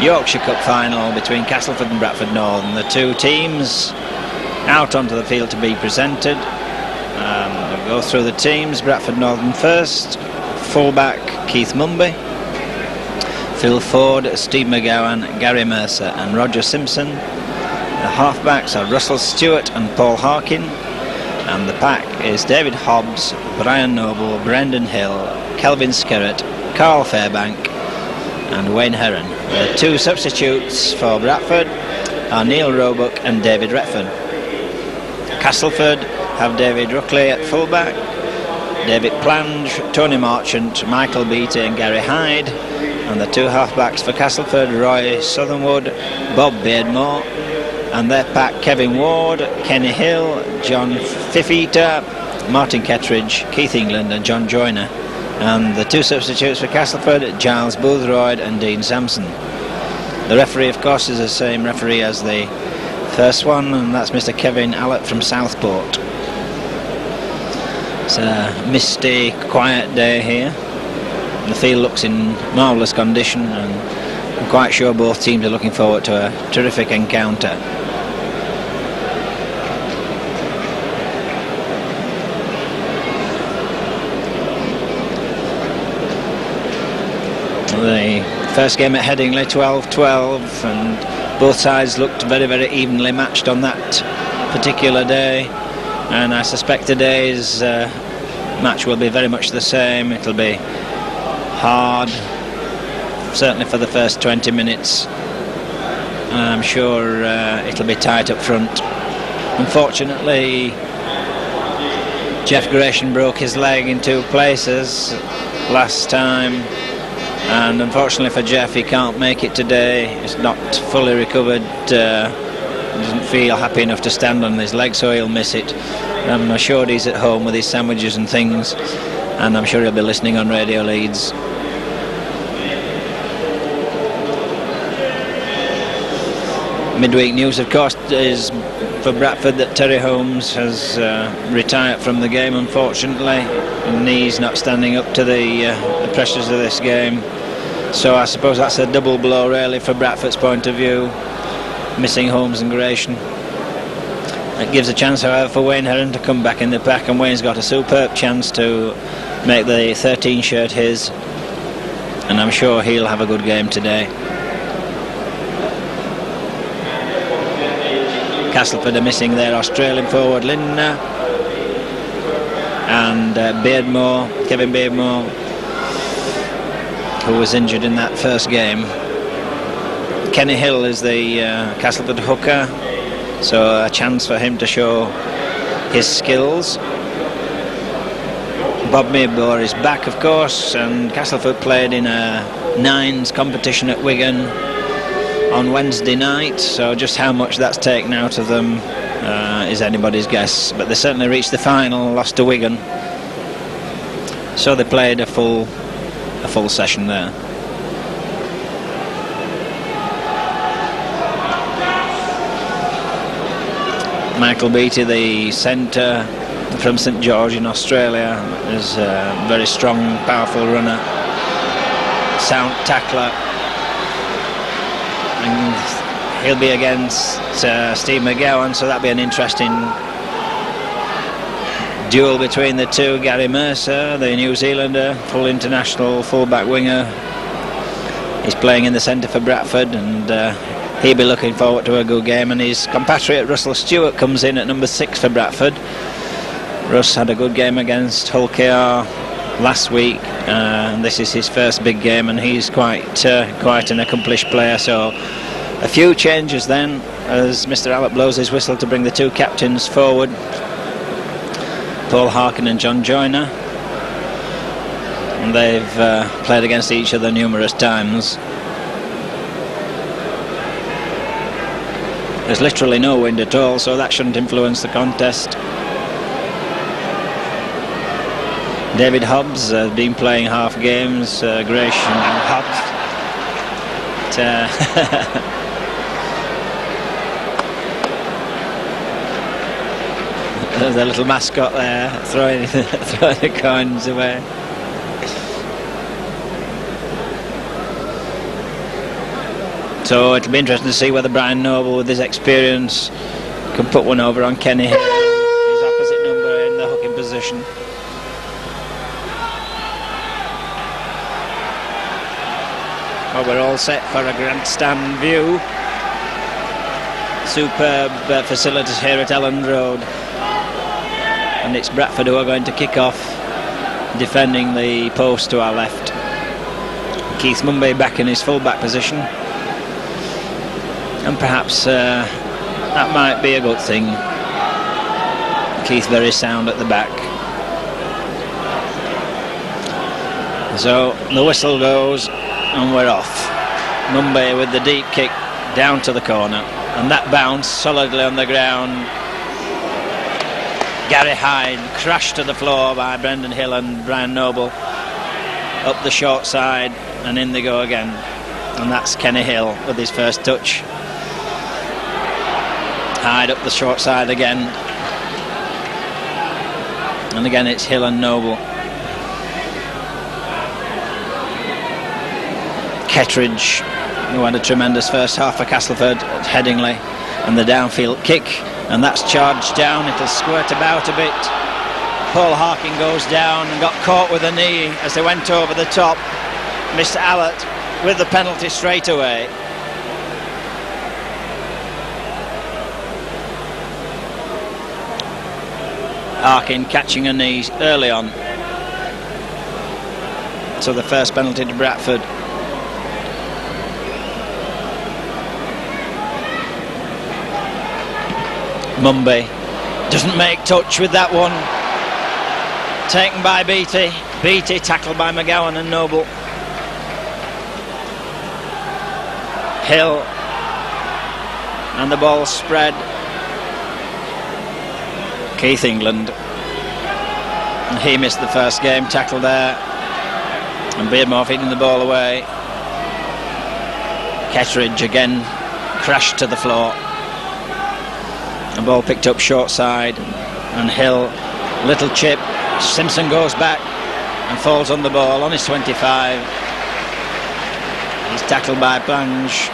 Yorkshire Cup final between Castleford and Bradford Northern. The two teams out onto the field to be presented. We'll go through the teams. Bradford Northern first. Fullback Keith Mumby, Phil Ford, Steve McGowan, Gary Mercer and Roger Simpson. The halfbacks are Russell Stewart and Paul Harkin, and the pack is David Hobbs, Brian Noble, Brendan Hill, Kelvin Skerrett, Carl Fairbank and Wayne Heron. The two substitutes for Bradford are Neil Roebuck and David Retford. Castleford have David Ruckley at fullback, David Plange, Tony Marchant, Michael Beattie and Gary Hyde, and the two halfbacks for Castleford, Roy Southernwood, Bob Beardmore, and their pack Kevin Ward, Kenny Hill, John Fifita, Martin Kettridge, Keith England and John Joyner, and the two substitutes for Castleford, Giles Boothroyd and Dean Sampson. The referee, of course, is the same referee as the first one, and that's Mr. Kevin Allett from Southport. It's a misty, quiet day here. The field looks in marvellous condition, and I'm quite sure both teams are looking forward to a terrific encounter. The first game at Headingley, 12-12, and both sides looked very, very evenly matched on that particular day. And I suspect today's match will be very much the same. It'll be hard, certainly for the first 20 minutes. I'm sure it'll be tight up front. Unfortunately, Jeff Gratian broke his leg in two places last time, and unfortunately for Jeff, he can't make it today. He's not fully recovered. Doesn't feel happy enough to stand on his leg, so he'll miss it. I'm assured he's at home with his sandwiches and things, and I'm sure he'll be listening on Radio Leeds. Midweek news, of course, is for Bradford that Terry Holmes has retired from the game, unfortunately. His knee's not standing up to the pressures of this game, so I suppose that's a double blow really for Bradford's point of view, missing Holmes and Gratian. It gives a chance, however, for Wayne Heron to come back in the pack, and Wayne's got a superb chance to make the 13 shirt his, and I'm sure he'll have a good game today. Castleford are missing their Australian forward Lindner and Kevin Beardmore, who was injured in that first game. Kenny Hill is the Castleford hooker, so a chance for him to show his skills. Bob Mearbore is back, of course, and Castleford played in a nines competition at Wigan on Wednesday night, so just how much that's taken out of them is anybody's guess, but they certainly reached the final, lost to Wigan, so they played a full session there. Michael Beattie, the centre from St George in Australia, is a very strong, powerful runner, sound tackler, and he'll be against Steve McGowan, so that'll be an interesting duel between the two. Gary Mercer, the New Zealander, full international full-back winger, he's playing in the centre for Bradford, and he'll be looking forward to a good game, and his compatriot Russell Stewart comes in at number 6 for Bradford. Russ had a good game against Hull KR last week, and this is his first big game, and he's quite an accomplished player, so a few changes then as Mr. Allett blows his whistle to bring the two captains forward, Paul Harkin and John Joyner, and they've played against each other numerous times. There's literally no wind at all, so that shouldn't influence the contest. David Hobbs has been playing half games, Gratian and Hobbs. There's a little mascot there throwing the coins away. So it'll be interesting to see whether Brian Noble, with his experience, can put one over on Kenny Hill, his opposite number, in the hooking position. Well, we're all set for a grandstand view. Superb facilities here at Elland Road. And it's Bradford who are going to kick off, defending the post to our left. Keith Mumby back in his full-back position. And perhaps that might be a good thing. Keith very sound at the back. So the whistle goes and we're off. Mumby with the deep kick down to the corner, and that bounced solidly on the ground. Gary Hyde crashed to the floor by Brendan Hill and Brian Noble. Up the short side, and in they go again. And that's Kenny Hill with his first touch. Hyde up the short side again. And again it's Hill and Noble. Kettridge, who had a tremendous first half for Castleford at Headingley, and the downfield kick, and that's charged down. It'll squirt about a bit. Paul Harkin goes down and got caught with a knee as they went over the top. Mr. Allett with the penalty straight away. Harkin catching a knee early on. So the first penalty to Bradford. Mumby doesn't make touch with that one. Taken by Beattie. Beattie tackled by McGowan and Noble. Hill. And the ball spread. Keith England. And he missed the first game tackle there. And Beardmore feeding the ball away. Kettridge again crashed to the floor. The ball picked up short side, and Hill, little chip. Simpson goes back and falls on the ball on his 25. He's tackled by Plange,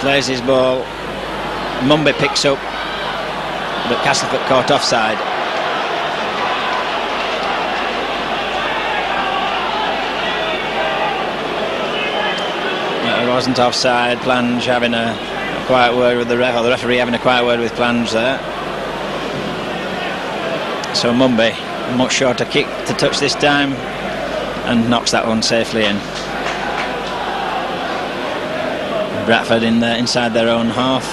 plays his ball. Mumby picks up, but Castleford caught offside. It wasn't offside. Plange having a quiet word with the ref, or the referee having a quiet word with Plange there. So Mumby, much shorter kick to touch this time, and knocks that one safely in. Bradford in there inside their own half,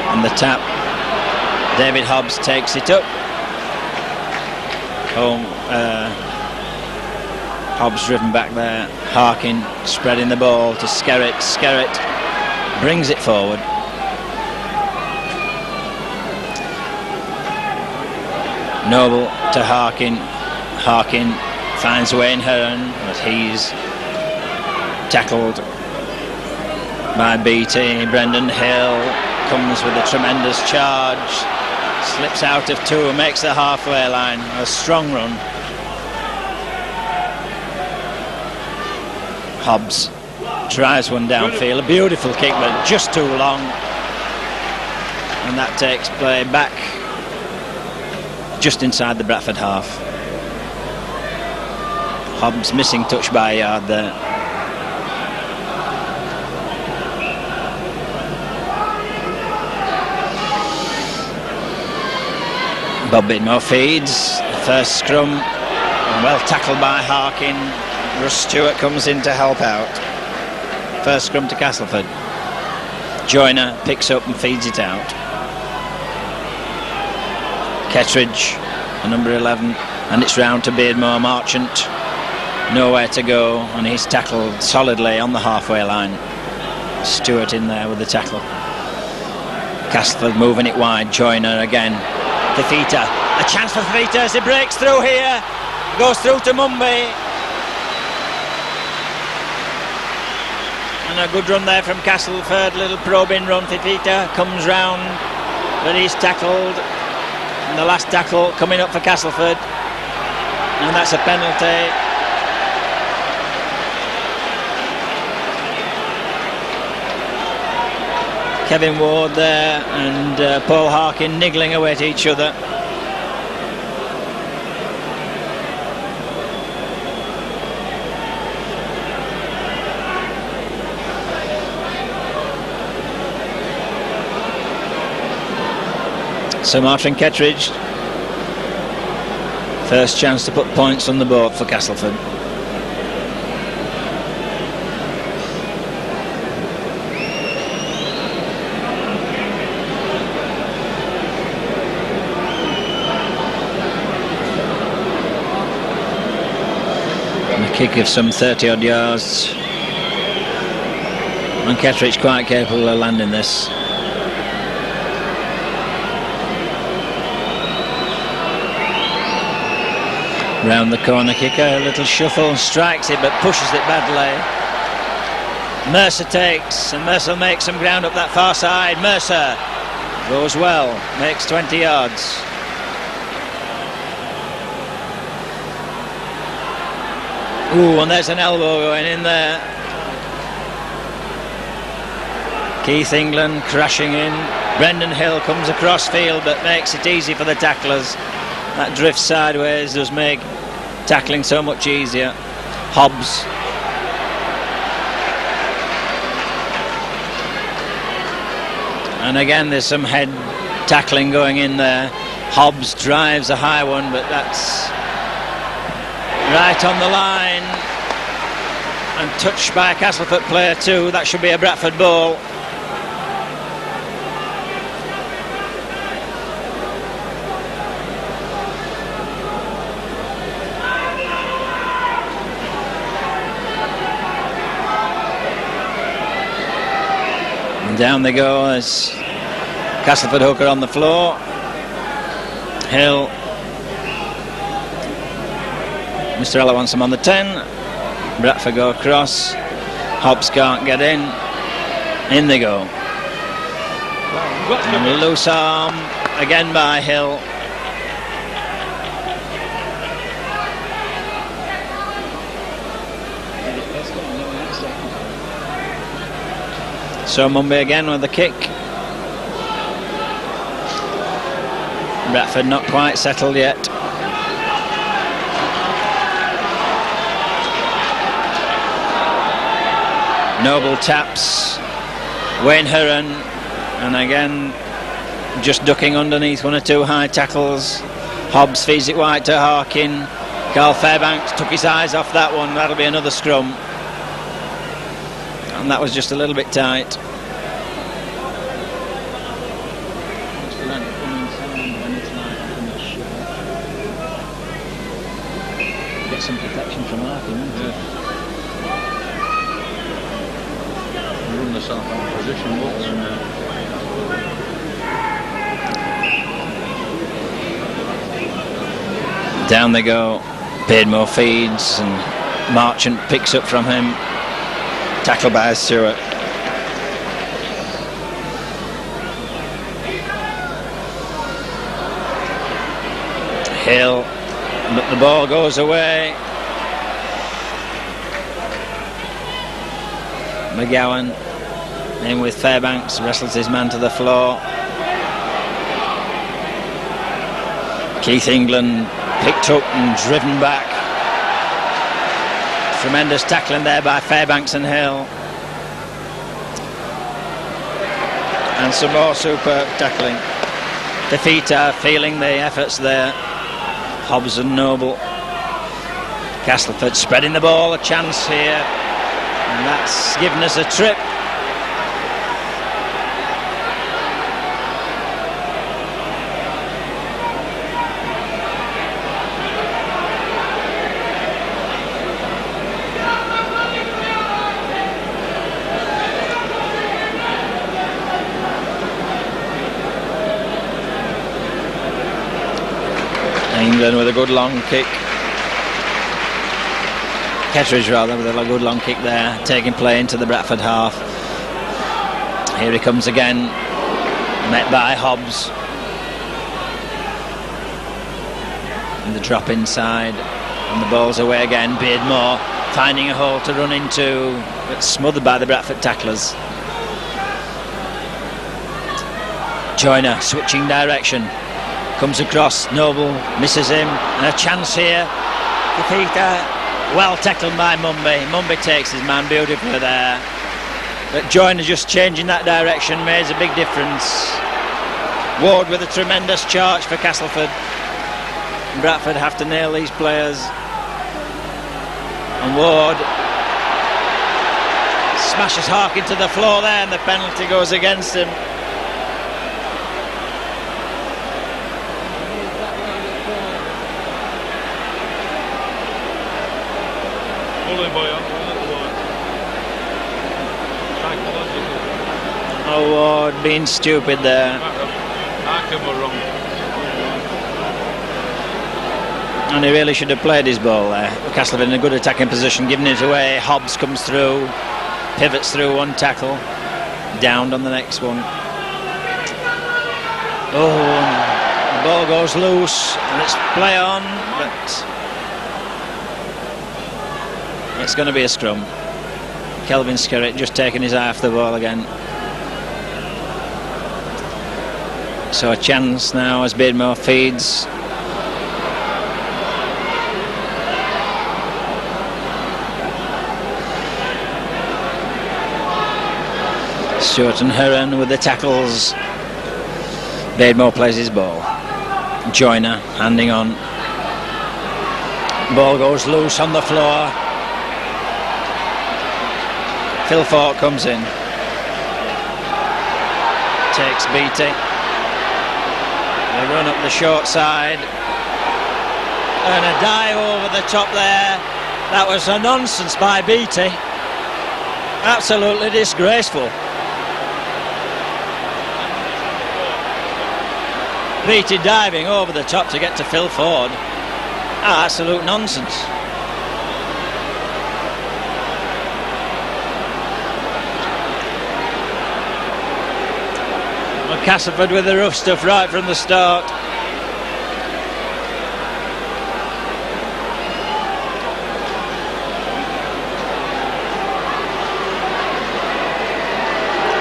and the tap. David Hobbs takes it up. Hobbs driven back there. Harkin spreading the ball to Skerritt. Skerritt brings it forward. Noble to Harkin. Harkin finds Wayne Hearn, but he's tackled by Beattie. Brendan Hill comes with a tremendous charge, slips out of two, makes the halfway line. A strong run. Hobbs tries one downfield, a beautiful kick, but just too long, and that takes play back just inside the Bradford half. Hobbs missing touch by a yard there. Bob Bidmore feeds. First scrum, well tackled by Harkin. Russ Stewart comes in to help out. First scrum to Castleford. Joyner picks up and feeds it out. Kettridge, number 11, and it's round to Beardmore. Marchant, nowhere to go, and he's tackled solidly on the halfway line. Stewart in there with the tackle. Castleford moving it wide. Joyner again. Fifita, a chance for Fifita as he breaks through here. Goes through to Mumby. And a good run there from Castleford. Little probing run. Fifita comes round, but he's tackled. And the last tackle coming up for Castleford, and that's a penalty. Kevin Ward there and Paul Harkin niggling away at each other. So Martin Kettridge, first chance to put points on the board for Castleford. And a kick of some 30 odd yards, and Kettridge quite capable of landing this. Round the corner kicker, a little shuffle, strikes it but pushes it badly. Mercer takes, and Mercer makes some ground up that far side. Mercer goes well, makes 20 yards. Ooh, and there's an elbow going in there. Keith England crashing in. Brendan Hill comes across field but makes it easy for the tacklers. That drift sideways does make tackling so much easier. Hobbs. And again there's some head tackling going in there. Hobbs drives a high one, but that's right on the line and touched by a Castleford player too. That should be a Bradford ball. Down they go as Castleford hooker on the floor. Hill. Mr. Ella wants him on the 10. Bradford go across. Hobbs can't get in. In they go. And a loose arm again by Hill. So Mumby again with the kick. Bradford not quite settled yet. Noble taps. Wayne Heron, and again just ducking underneath one or two high tackles. Hobbs feeds it wide to Harkin. Carl Fairbanks took his eyes off that one. That'll be another scrum. And that was just a little bit tight. Get some protection from Harkin, won't it? Run yourself out of position, Down they go. Beardmore feeds and Marchant picks up from him. Tackle by Stewart. Hill, but the ball goes away. McGowan in with Fairbanks, wrestles his man to the floor. Keith England picked up and driven back. Tremendous tackling there by Fairbanks and Hill. And some more superb tackling. Defeater feeling the efforts there. Hobbs and Noble. Castleford spreading the ball, a chance here. And that's given us a trip. England with a good long kick. Kettridge rather with a good long kick there, taking play into the Bradford half. Here he comes again, met by Hobbs. And the drop inside, and the ball's away again. Beardmore finding a hole to run into, but smothered by the Bradford tacklers. Joyner switching direction, comes across, Noble misses him, and a chance here for Peter. Well tackled by Mumby. Mumby takes his man beautifully there, but Joyner just changing that direction makes a big difference. Ward with a tremendous charge for Castleford. Bradford have to nail these players, and Ward smashes Hark into the floor there, and the penalty goes against him. Oh, Ward being stupid there. And he really should have played his ball there. Castleford in a good attacking position, giving it away. Hobbs comes through, pivots through one tackle, downed on the next one. Oh, the ball goes loose, and it's play on, but it's going to be a scrum. Kelvin Skerritt just taking his eye off the ball again. So a chance now as Beardmore feeds. Stewart and Heron with the tackles. Beardmore plays his ball. Joyner handing on. Ball goes loose on the floor. Phil Fort comes in. Takes Beattie. They run up the short side. And a dive over the top there. That was a nonsense by Beattie. Absolutely disgraceful. Beattie diving over the top to get to Phil Ford. Absolute nonsense. Well, Castleford with the rough stuff right from the start.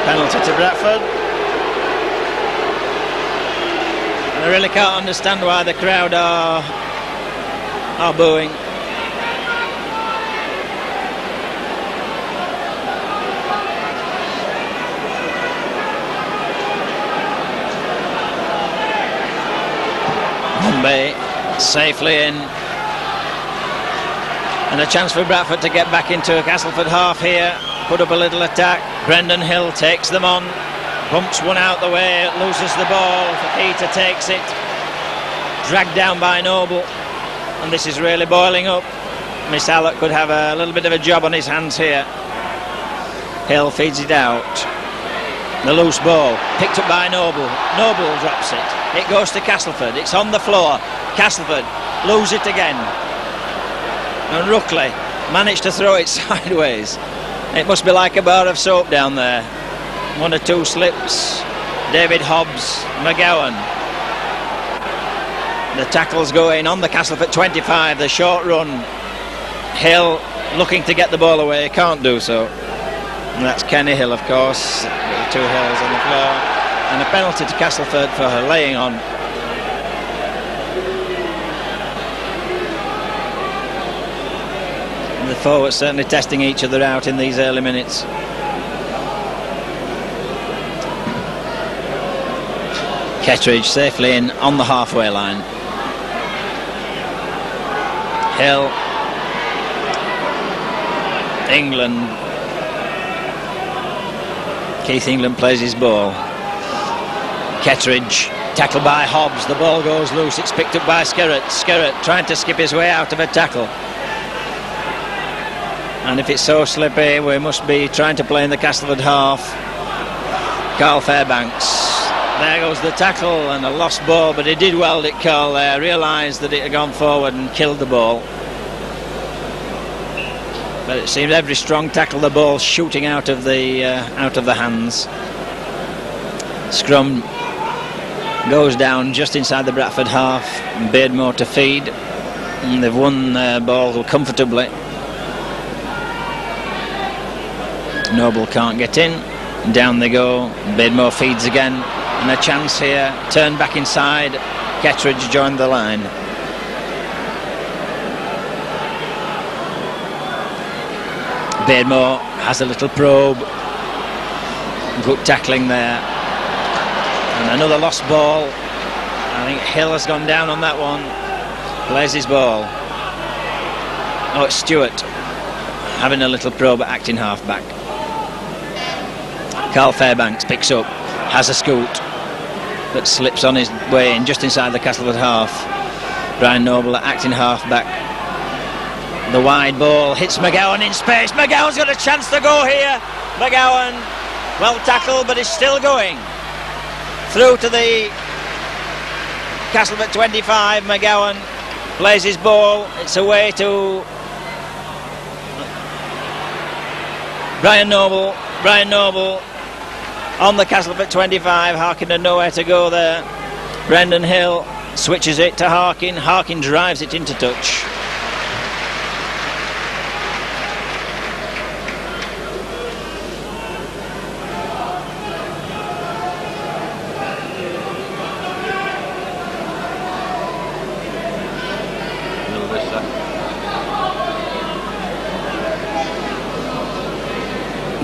Penalty to Bradford. I really can't understand why the crowd are booing. Mumby safely in, and a chance for Bradford to get back into a Castleford half here, put up a little attack. Brendan Hill takes them on, bumps one out the way, loses the ball. Peter takes it, dragged down by Noble, and this is really boiling up. Miss Allott could have a little bit of a job on his hands here. Hill feeds it out. The loose ball picked up by Noble. Noble drops it. It goes to Castleford. It's on the floor. Castleford lose it again, and Ruckley managed to throw it sideways. It must be like a bar of soap down there. One or two slips. David Hobbs, McGowan. The tackles going on the Castleford 25, the short run. Hill looking to get the ball away, can't do so. And that's Kenny Hill, of course. The two Hills on the floor. And a penalty to Castleford for her laying on. And the forwards certainly testing each other out in these early minutes. Kettridge safely in on the halfway line. Hill. England. Keith England plays his ball. Kettridge tackled by Hobbs. The ball goes loose. It's picked up by Skerritt. Skerritt trying to skip his way out of a tackle. And if it's so slippy, we must be trying to play in the Castleford half. Carl Fairbanks. There goes the tackle and a lost ball, but he did well, Dick Carl there. Realised that it had gone forward and killed the ball. But it seems every strong tackle, the ball shooting out of the hands. Scrum goes down just inside the Bradford half. Beardmore to feed, and they've won the ball comfortably. Noble can't get in. Down they go. Beardmore feeds again. And a chance here, turned back inside, Kettridge joined the line. Beardmore has a little probe. Good tackling there. And another lost ball. I think Hill has gone down on that one. Plays his ball. Oh, it's Stewart having a little probe at acting half-back. Carl Fairbanks picks up, has a scoot, but slips on his way in just inside the Castleford half. Brian Noble at acting half-back. The wide ball hits McGowan in space. McGowan's got a chance to go here. McGowan, well tackled, but is still going. Through to the Castleford 25. McGowan plays his ball. It's away to Brian Noble. Brian Noble on the Castleford 25. Harkin had nowhere to go there. Brendan Hill switches it to Harkin. Harkin drives it into touch.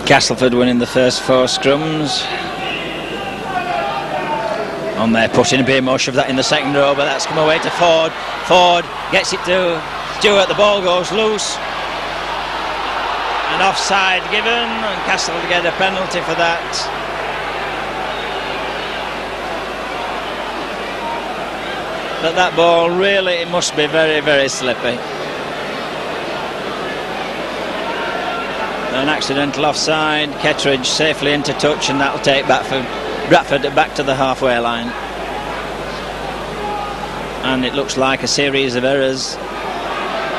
Castleford winning the first 4 scrums. On there, pushing Beardmore, shove that in the second row, but that's come away to Ford. Ford gets it to Stewart, the ball goes loose. An offside given, and Castleford get a penalty for that. But that ball really, it must be very, very slippy. An accidental offside. Kettridge safely into touch, and that'll take Bradford back to the halfway line. And it looks like a series of errors.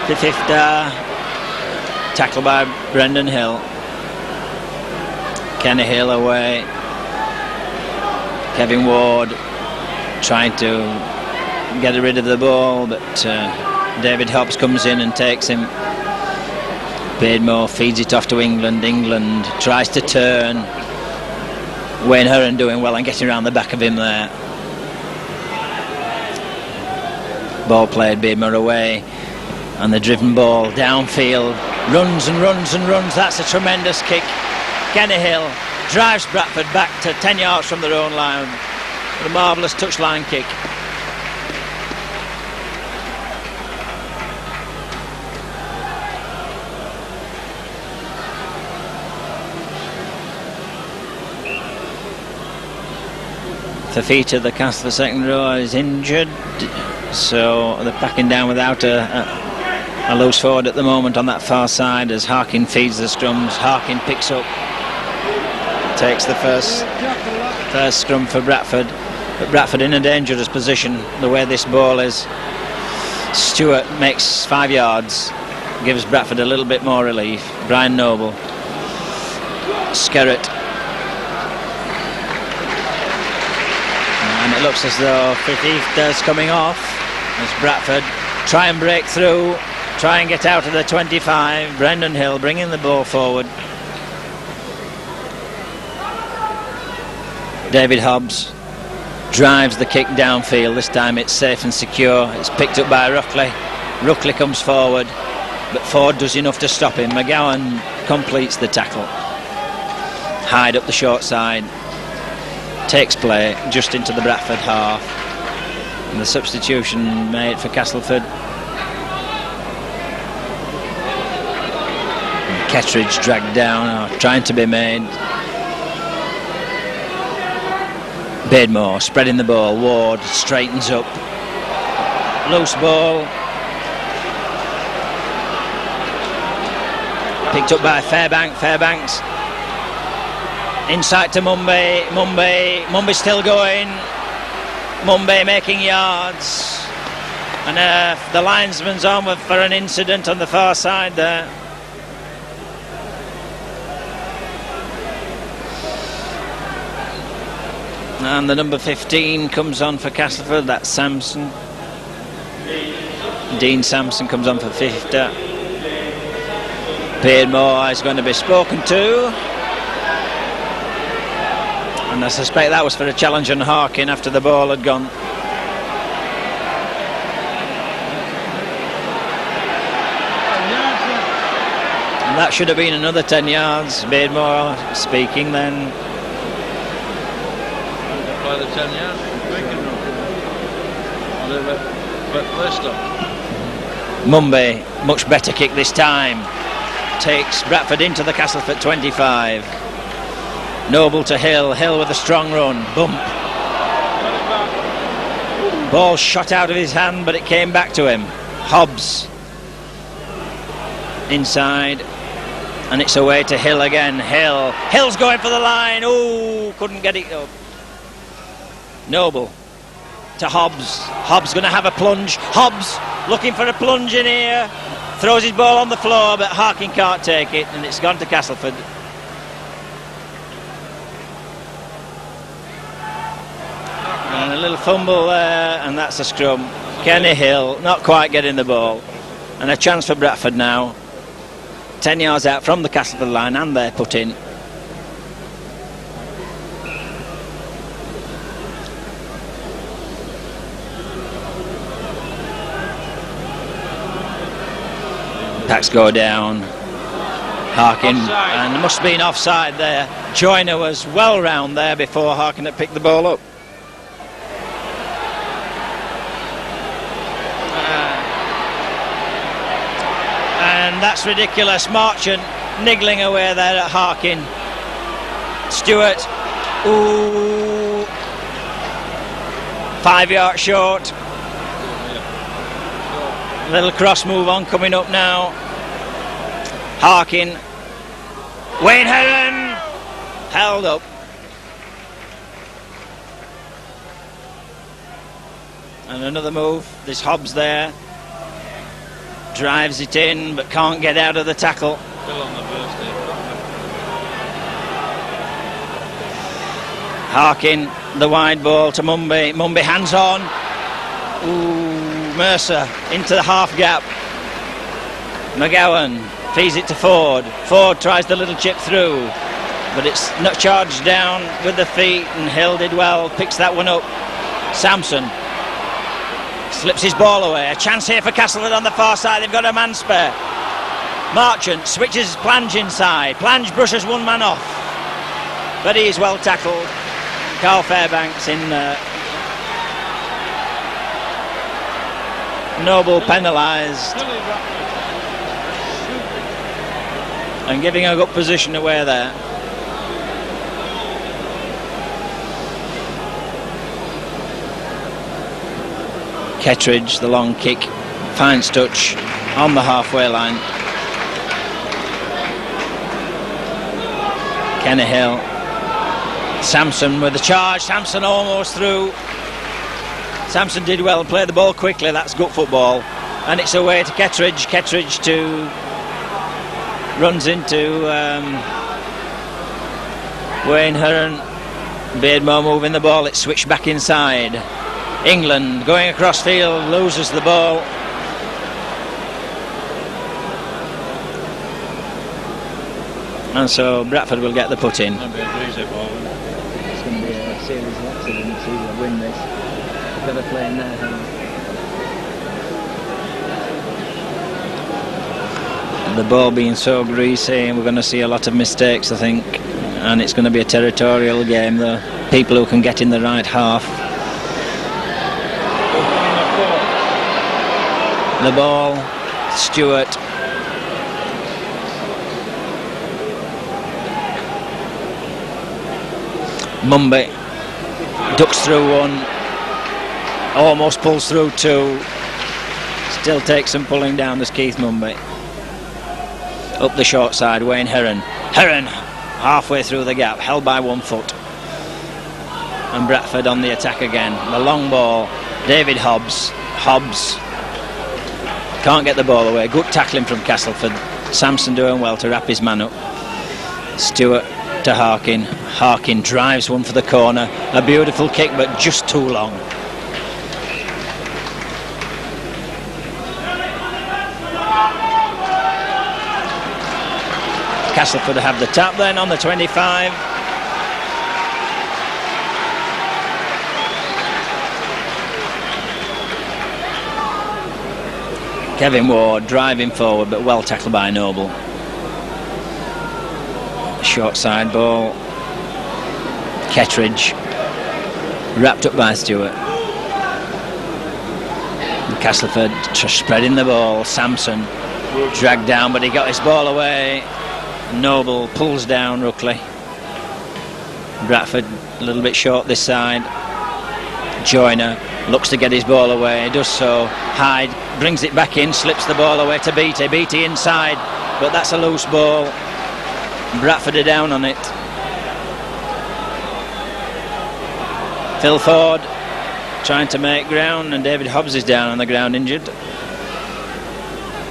The fifth tackle by Brendan Hill. Kenny Hill away. Kevin Ward trying to get rid of the ball, but David Hobbs comes in and takes him. Beardmore feeds it off to England. England tries to turn. Wayne Heron doing well and getting around the back of him there. Ball played, Beardmore away, and the driven ball downfield. Runs and runs and runs. That's a tremendous kick. Kenny Hill drives Bradford back to 10 yards from their own line. A marvellous touchline kick. Fafita, the Castleford second row, is injured, so they're backing down without a loose forward at the moment on that far side as Harkin feeds the scrums. Harkin picks up, takes the first scrum for Bradford, but Bradford in a dangerous position the way this ball is. Stewart makes 5 yards, gives Bradford a little bit more relief. Brian Noble, Skerritt. And it looks as though Fafita's coming off as Bradford try and break through, try and get out of the 25. Brendan Hill bringing the ball forward. David Hobbs drives the kick downfield. This time it's safe and secure. It's picked up by Ruckley. Ruckley comes forward, but Ford does enough to stop him. McGowan completes the tackle. Hyde up the short side. Takes play just into the Bradford half, and the substitution made for Castleford. And Kettridge dragged down, or trying to be made. Beardmore spreading the ball. Ward straightens up. Loose ball. Picked up by Fairbanks. Inside to Mumbai. Mumbai still going. Mumbai making yards. And the linesman's on for an incident on the far side there. And the number 15 comes on for Castleford. That's Sampson. Dean Sampson comes on for 50. Beardmore is going to be spoken to. And I suspect that was for a challenge on Harkin after the ball had gone. And that should have been another 10 yards. Beardmore speaking then. By the 10 yards. Mumby, much better kick this time. Takes Bradford into the Castleford 25. Noble to Hill. Hill with a strong run. Bump. Ball shot out of his hand, but it came back to him. Hobbs. Inside. And it's away to Hill again. Hill's going for the line. Oh, couldn't get it up. Noble to Hobbs. Hobbs going to have a plunge. Hobbs looking for a plunge in here. Throws his ball on the floor, but Harkin can't take it, and it's gone to Castleford. And a little fumble there, and that's a scrum. Kenny Hill not quite getting the ball. And a chance for Bradford now. 10 yards out from the Castleford line, and they're put in. Packs go down. Harkin, offside. And there must have been offside there. Joyner was well round there before Harkin had picked the ball up. And that's ridiculous. Marchant niggling away there at Harkin. Stewart. Ooh. 5 yards short. Little cross move on coming up now. Harkin. Wayne Heron held up. And another move. There's Hobbs there. Drives it in, but can't get out of the tackle. Still on the birthday. Harkin, the wide ball to Mumby. Mumby hands on. Ooh, Mercer into the half gap. McGowan feeds it to Ford. Ford tries the little chip through, but it's not charged down with the feet, and Hill did well, picks that one up. Sampson slips his ball away. A chance here for Castleford on the far side. They've got a man spare. Marchant switches Plange inside. Plange brushes one man off, but he is well tackled. Carl Fairbanks in there. Noble penalised and giving a good position away there. Kettridge, the long kick, finds touch on the halfway line. Kenny Hill. Sampson with the charge. Sampson almost through. Sampson did well and played the ball quickly. That's good football. And it's away to Kettridge. Kettridge runs into Wayne Heron. Beardmore moving the ball. It's switched back inside. England going across field, loses the ball. And so Bradford will get the put in. It's going to be a series of accidents who win this. They've got to play in their hands. The ball being so greasy, we're going to see a lot of mistakes, I think. And it's going to be a territorial game, though. People who can get in the right half. The ball, Stewart. Mumby ducks through one, almost pulls through two, still takes some pulling down as Keith Mumby. Up the short side, Wayne Heron. Heron halfway through the gap, held by 1 foot. And Bradford on the attack again. The long ball, David Hobbs. Hobbs can't get the ball away. Good tackling from Castleford. Sampson doing well to wrap his man up. Stewart to Harkin. Harkin drives one for the corner. A beautiful kick, but just too long. Castleford have the tap then on the 25. Kevin Ward driving forward, but well tackled by Noble. Short side ball. Kettridge wrapped up by Stewart. And Castleford spreading the ball. Sampson dragged down, but he got his ball away. Noble pulls down Ruckley. Bradford a little bit short this side. Joyner looks to get his ball away, does so. Hyde brings it back in, slips the ball away to Beattie. Beattie inside, but that's a loose ball. Bradford are down on it. Phil Ford trying to make ground, and David Hobbs is down on the ground injured.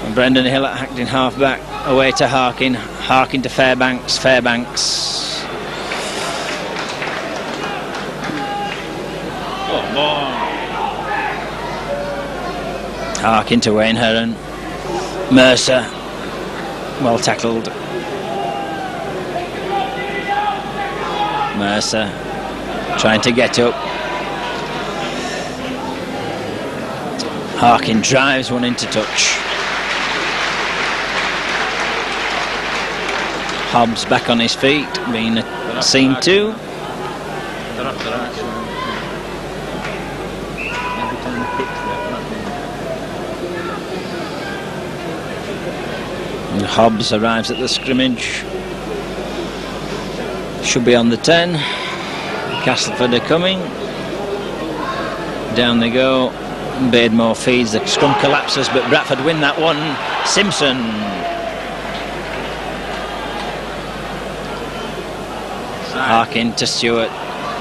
And Brendan Hill at Hackney half back, away to Harkin. Harkin to Fairbanks. Fairbanks. Oh, boy. Harkin to Wayne Heron. Mercer, well tackled. Mercer trying to get up. Harkin drives one into touch. Hobbs back on his feet, being seen to. They're after that. Every time they pitch, And Hobbs arrives at the scrimmage. Should be on the 10. Castleford are coming. Down they go. Bademore feeds. The scrum collapses, but Bradford win that one. Simpson. Harkin to Stewart.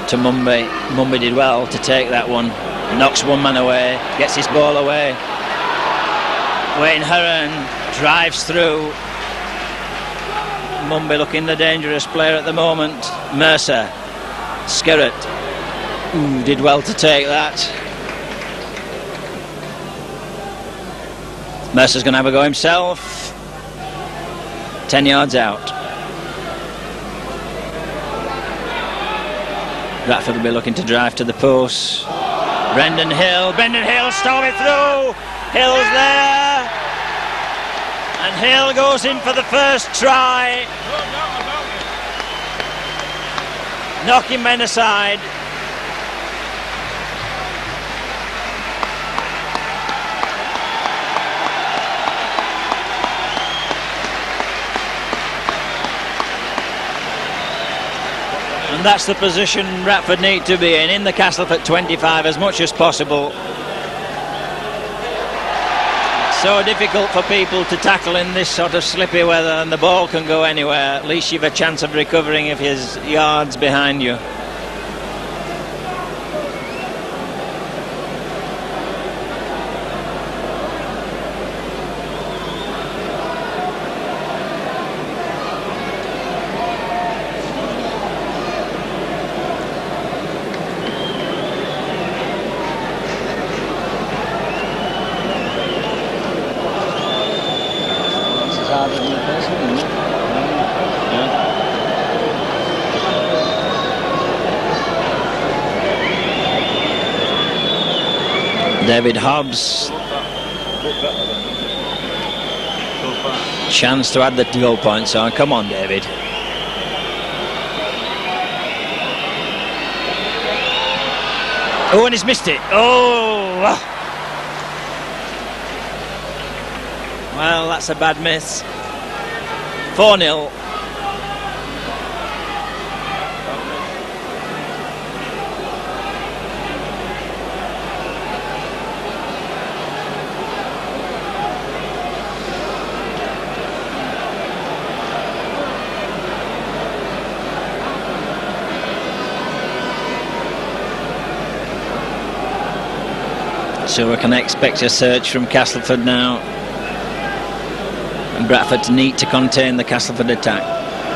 To Mumby. Mumby did well to take that one. Knocks one man away. Gets his ball away. Wayne Heron drives through. Mumby looking the dangerous player at the moment. Mercer. Skerrett. Did well to take that. Mercer's going to have a go himself. 10 yards out. Bradford will be looking to drive to the post. Brendan Hill stole it through. Hill's there. And Hill goes in for the first try. Knocking men aside. And that's the position Bradford need to be in the Castleford 25 as much as possible. So difficult for people to tackle in this sort of slippy weather, and the ball can go anywhere. At least you've a chance of recovering if his yards behind you. David Hobbs, chance to add the goal points on. Come on, David. Oh, and he's missed it. Oh, well, that's a bad miss. 4-0. So we can expect a surge from Castleford now. And Bradford need to contain the Castleford attack.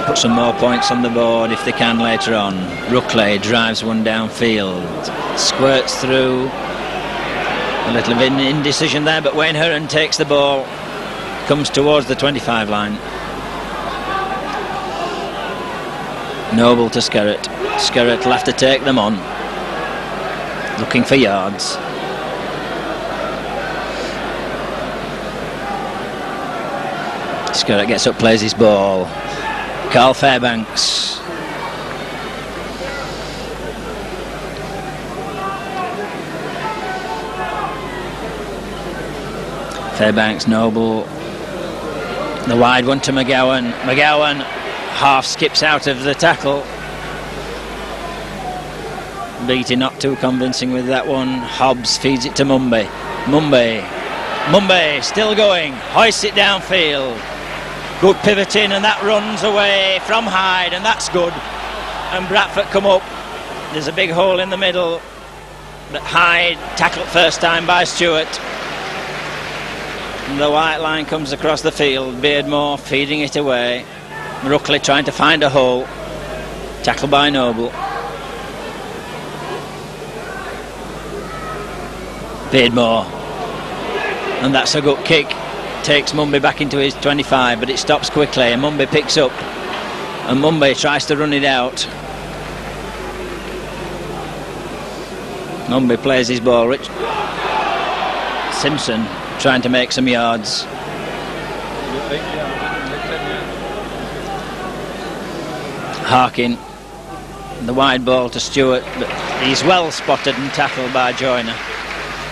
Put some more points on the board if they can later on. Ruckley drives one downfield. Squirts through. A little of indecision there, but Wayne Heron takes the ball. Comes towards the 25 line. Noble to Skerrett. Skerrett will have to take them on. Looking for yards. Scott gets up, plays his ball. Carl Fairbanks. Fairbanks, Noble. The wide one to McGowan. McGowan half skips out of the tackle. Beattie not too convincing with that one. Hobbs feeds it to Mumby. Mumby still going. Hoists it downfield. Good pivoting, and that runs away from Hyde, and that's good. And Bradford come up. There's a big hole in the middle, but Hyde tackled first time by Stewart. And the white line comes across the field. Beardmore feeding it away. Ruckley trying to find a hole. Tackled by Noble. Beardmore, and that's a good kick. Takes Mumby back into his 25, but it stops quickly, and Mumby picks up, and Mumby tries to run it out. Mumby plays his ball. Rich Simpson trying to make some yards. Harkin, the wide ball to Stewart, but he's well spotted and tackled by Joyner.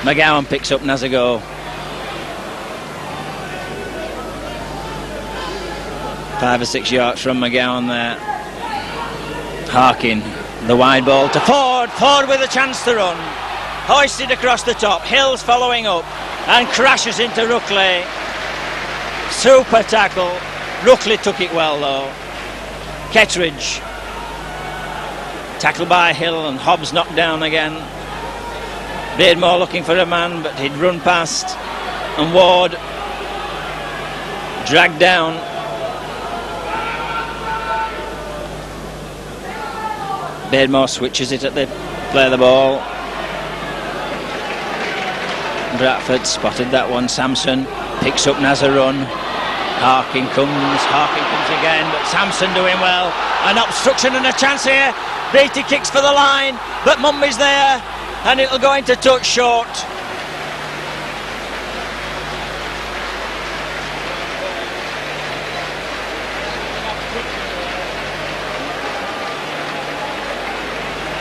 McGowan picks up Nazago. 5 or 6 yards from McGowan there. Harkin, the wide ball to Ford. Ford with a chance to run. Hoisted across the top. Hills following up and crashes into Ruckley. Super tackle. Ruckley took it well though. Kettridge. Tackled by Hill, and Hobbs knocked down again. Beardmore looking for a man, but he'd run past, and Ward dragged down. Beardmore switches it at the play of the ball. Bradford spotted that one. Samson picks up Nazarun. Harkin comes again, but Samson doing well. An obstruction and a chance here. Beattie kicks for the line, but Mumby's there, and it'll go into touch short.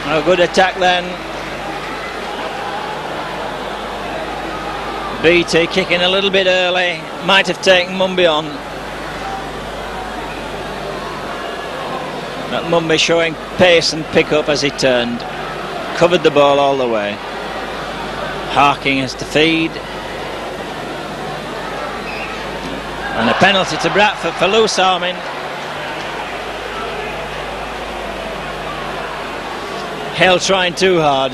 A good attack then. Beattie kicking a little bit early, might have taken Mumby on. But Mumby showing pace and pick up as he turned. Covered the ball all the way. Harking has to feed. And a penalty to Bradford for loose arming. Hill trying too hard.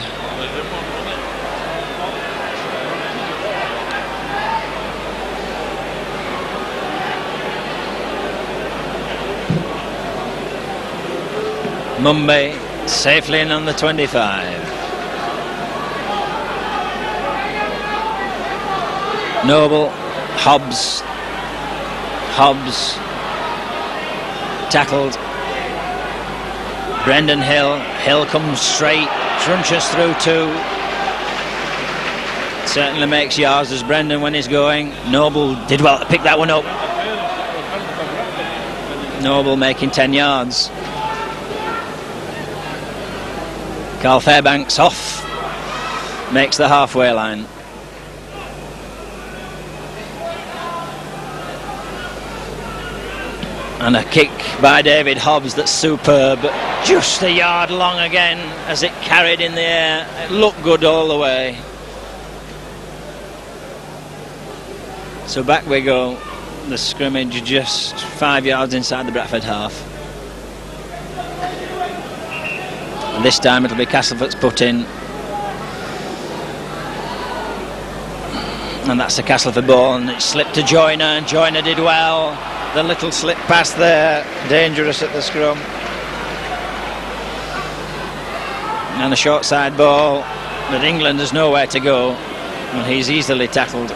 Mumby safely in on the 25. Noble, Hobbs tackled. Brendan Hill comes straight, crunches through two. Certainly makes yards as Brendan when he's going. Noble did well to pick that one up. Noble making 10 yards. Carl Fairbanks off, makes the halfway line. And a kick by David Hobbs that's superb, just a yard long again as it carried in the air. It looked good all the way. So back we go. The scrimmage just 5 yards inside the Bradford half. And this time it'll be Castleford's put in. And that's the Castleford ball, and it slipped to Joyner, and Joyner did well. The little slip pass there, dangerous at the scrum. And a short side ball, but England has nowhere to go, and he's easily tackled.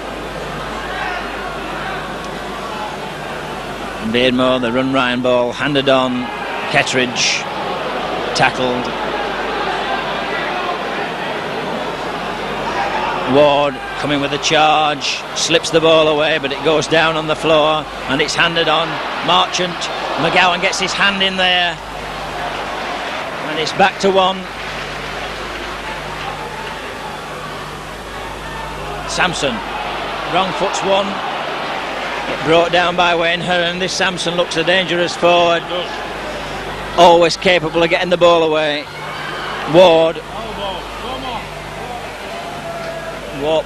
And Beardmore, the run Ryan ball, handed on. Kettridge tackled. Ward coming with a charge, slips the ball away, but it goes down on the floor and it's handed on. Marchant, McGowan gets his hand in there and it's back to 1. Sampson, wrong foot's 1. Get brought down by Wayne Hearn. This Sampson looks a dangerous forward, always capable of getting the ball away. Ward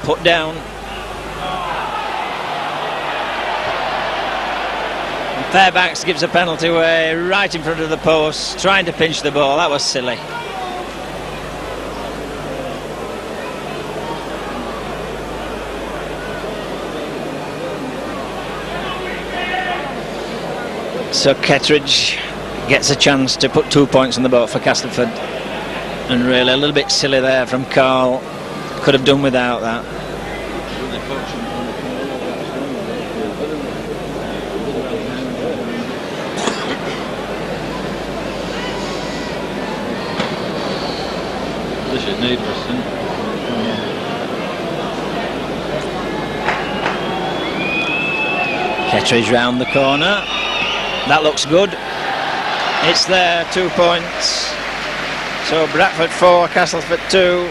put down. And Fairbanks gives a penalty away right in front of the post, trying to pinch the ball. That was silly. So Kettridge gets a chance to put 2 points on the board for Castleford, and really a little bit silly there from Carl. Could have done without that. This is needless, isn't it? Kettridge round the corner. That looks good. It's there, 2 points. So Bradford 4, Castleford 2.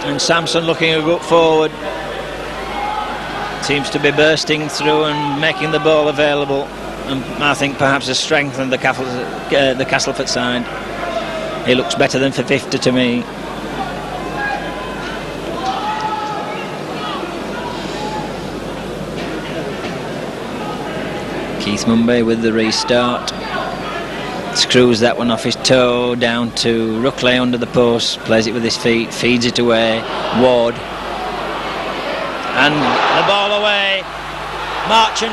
And Sampson looking a good forward. Seems to be bursting through and making the ball available. And I think perhaps has strengthened the Castleford side. He looks better than Fifita to me. Keith Mumby with the restart. Screws that one off his toe down to Ruckley under the post, plays it with his feet, feeds it away. Ward, and the ball away. Marchant.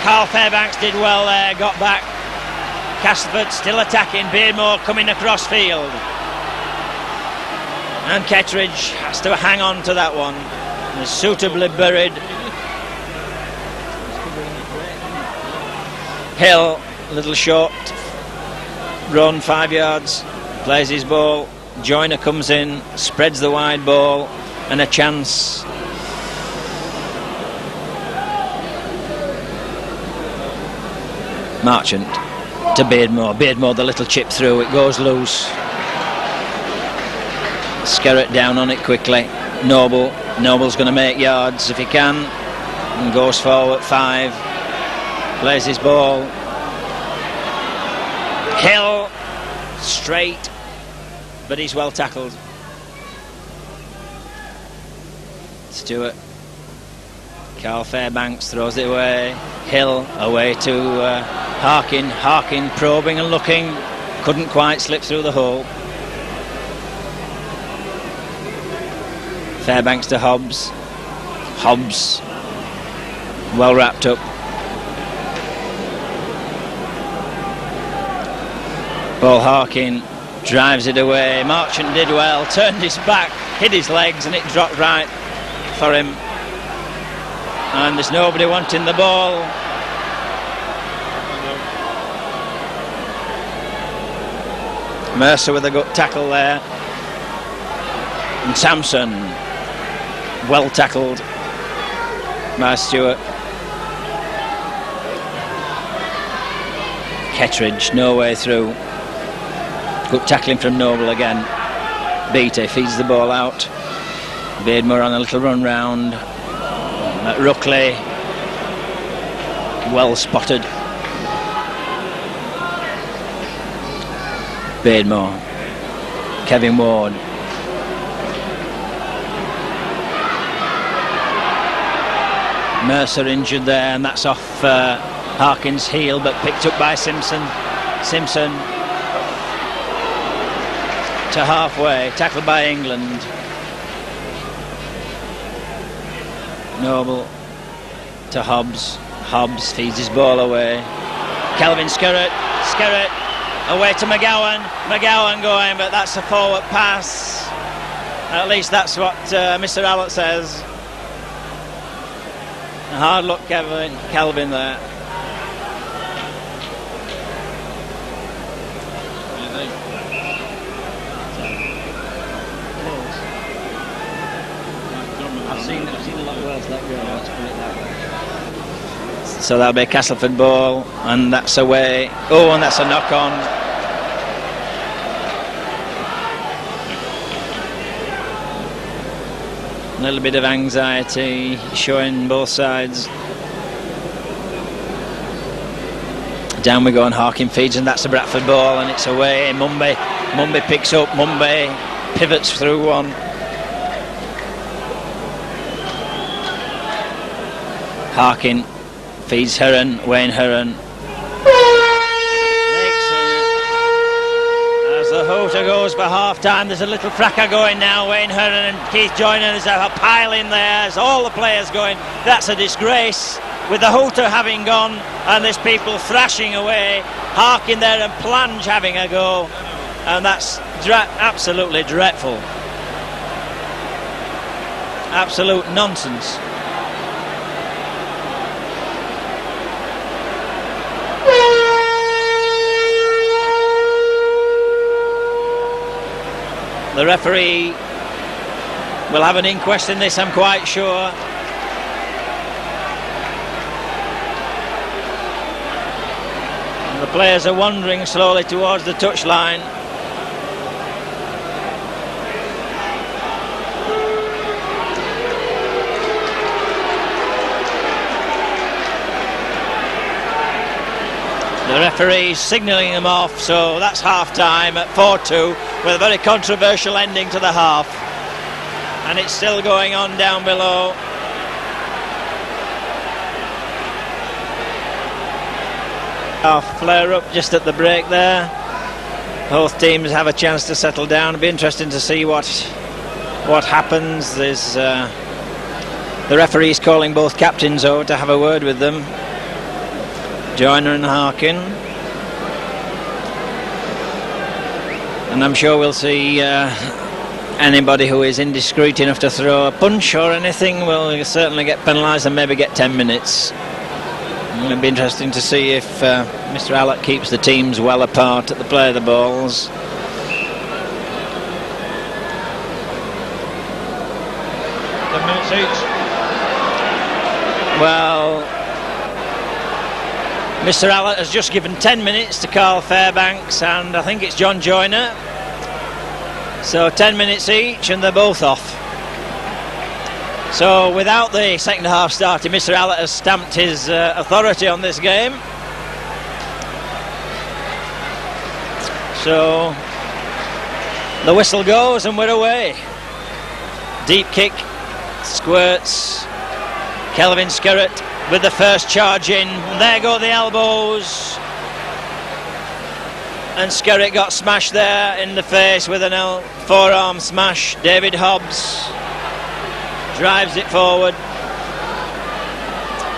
Carl Fairbanks did well there, got back. Castleford still attacking. Beardmore coming across field, and Kettridge has to hang on to that one. It's suitably buried. Hill, little short run, 5 yards, plays his ball. Joyner comes in, spreads the wide ball, and a chance. Marchant to Beardmore. Beardmore, the little chip through, it goes loose. Skerritt down on it quickly. Noble's going to make yards if he can, and goes forward 5. Plays his ball. Hill, straight, but he's well tackled. Stewart. Carl Fairbanks throws it away. Hill away to Harkin. Harkin probing and looking. Couldn't quite slip through the hole. Fairbanks to Hobbs. Hobbs, well wrapped up. Paul Harkin drives it away. Marchant did well, turned his back, hit his legs, and it dropped right for him. And there's nobody wanting the ball. Mercer with a good tackle there. And Sampson, well tackled by Stewart. Kettridge, no way through. Good tackling from Noble again. Beattie feeds the ball out. Beardmore on a little run round. Ruckley, well spotted. Beardmore. Kevin Ward. Mercer injured there, and that's off Harkin's heel, but picked up by Simpson. Simpson to halfway, tackled by England. Noble to Hobbs. Hobbs feeds his ball away. Kelvin Skerritt. Skerritt away to McGowan. McGowan going, but that's a forward pass. At least that's what Mr. Allott says. A hard look, Kelvin there. What do you think? I've seen a lot worse let go, let's put it that way. So that'll be a Castleford ball, and that's away. Oh, and that's a knock on. A little bit of anxiety showing both sides. Down we go, and Harkin feeds, and that's a Bradford ball, and it's away. Mumby picks up, Mumby pivots through one. Harkin feeds Heron, Wayne Heron. As the hooter goes for half time, there's a little fracas going now. Wayne Heron and Keith Joyner, there's a pile in there. There's all the players going. That's a disgrace. With the hooter having gone and there's people thrashing away, Harkin there and Plange having a go, and that's absolutely dreadful. Absolute nonsense. The referee will have an inquest in this, I'm quite sure. And the players are wandering slowly towards the touchline. The referee's signalling them off, so that's half-time at 4-2 with a very controversial ending to the half. And it's still going on down below. Flare up just at the break there. Both teams have a chance to settle down. It'll be interesting to see what happens. There's the referee's calling both captains over to have a word with them, Joyner and Harkin, and I'm sure we'll see anybody who is indiscreet enough to throw a punch or anything will certainly get penalised and maybe get 10 minutes. It'll be interesting to see if Mr. Allott keeps the teams well apart at the play of the balls. Well, Mr. Allott has just given 10 minutes to Carl Fairbanks and I think it's John Joyner. So 10 minutes each and they're both off. So without the second half starting, Mr. Allott has stamped his authority on this game. So the whistle goes and we're away. Deep kick, squirts. Kelvin Skerritt with the first charge in. There go the elbows. And Skerritt got smashed there in the face with an forearm smash. David Hobbs drives it forward.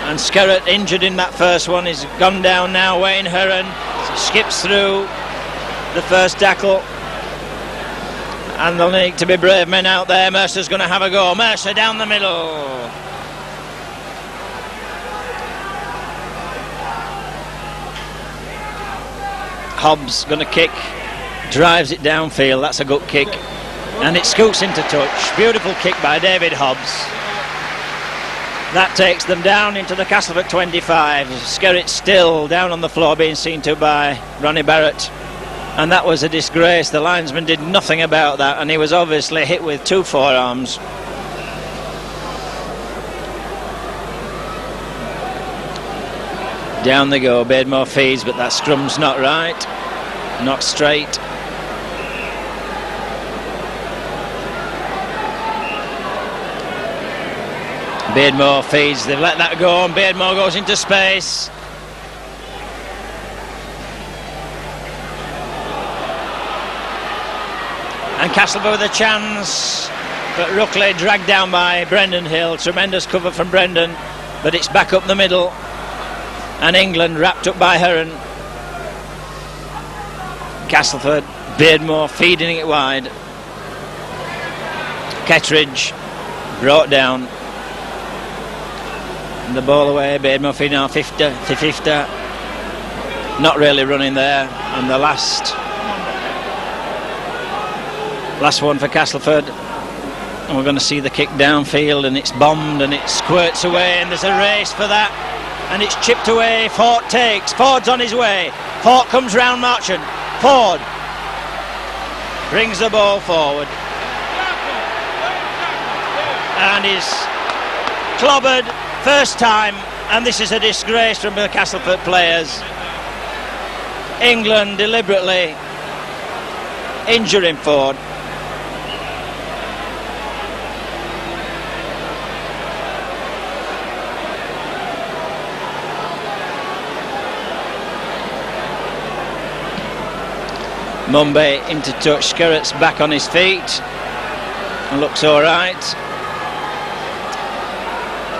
And Skerritt, injured in that first one, is gone down now. Wayne Heron skips through the first tackle. And there'll need to be brave men out there. Mercer's going to have a go. Mercer down the middle. Hobbs going to kick, drives it downfield. That's a good kick, and it scoots into touch. Beautiful kick by David Hobbs. That takes them down into the Castleford 25. Skerritt still down on the floor, being seen to by Ronnie Barrett, and that was a disgrace. The linesman did nothing about that, and he was obviously hit with two forearms. Down they go, Beardmore feeds, but that scrum's not right, not straight. Beardmore feeds, they've let that go, and Beardmore goes into space. And Castleford with a chance, but Ruckley dragged down by Brendan Hill. Tremendous cover from Brendan, but it's back up the middle. And England wrapped up by Heron. Castleford, Beardmore feeding it wide. Kettridge brought down. And the ball away, Beardmore feeding on 50. Not really running there. And the last one for Castleford. And we're going to see the kick downfield, and it's bombed and it squirts away, and there's a race for that, and it's chipped away. Ford takes. Ford's on his way. Ford comes round Marchant. Ford brings the ball forward and is clobbered first time, and this is a disgrace from the Castleford players. England deliberately injuring Ford. Mumbai into touch. Skerritt's back on his feet and looks all right.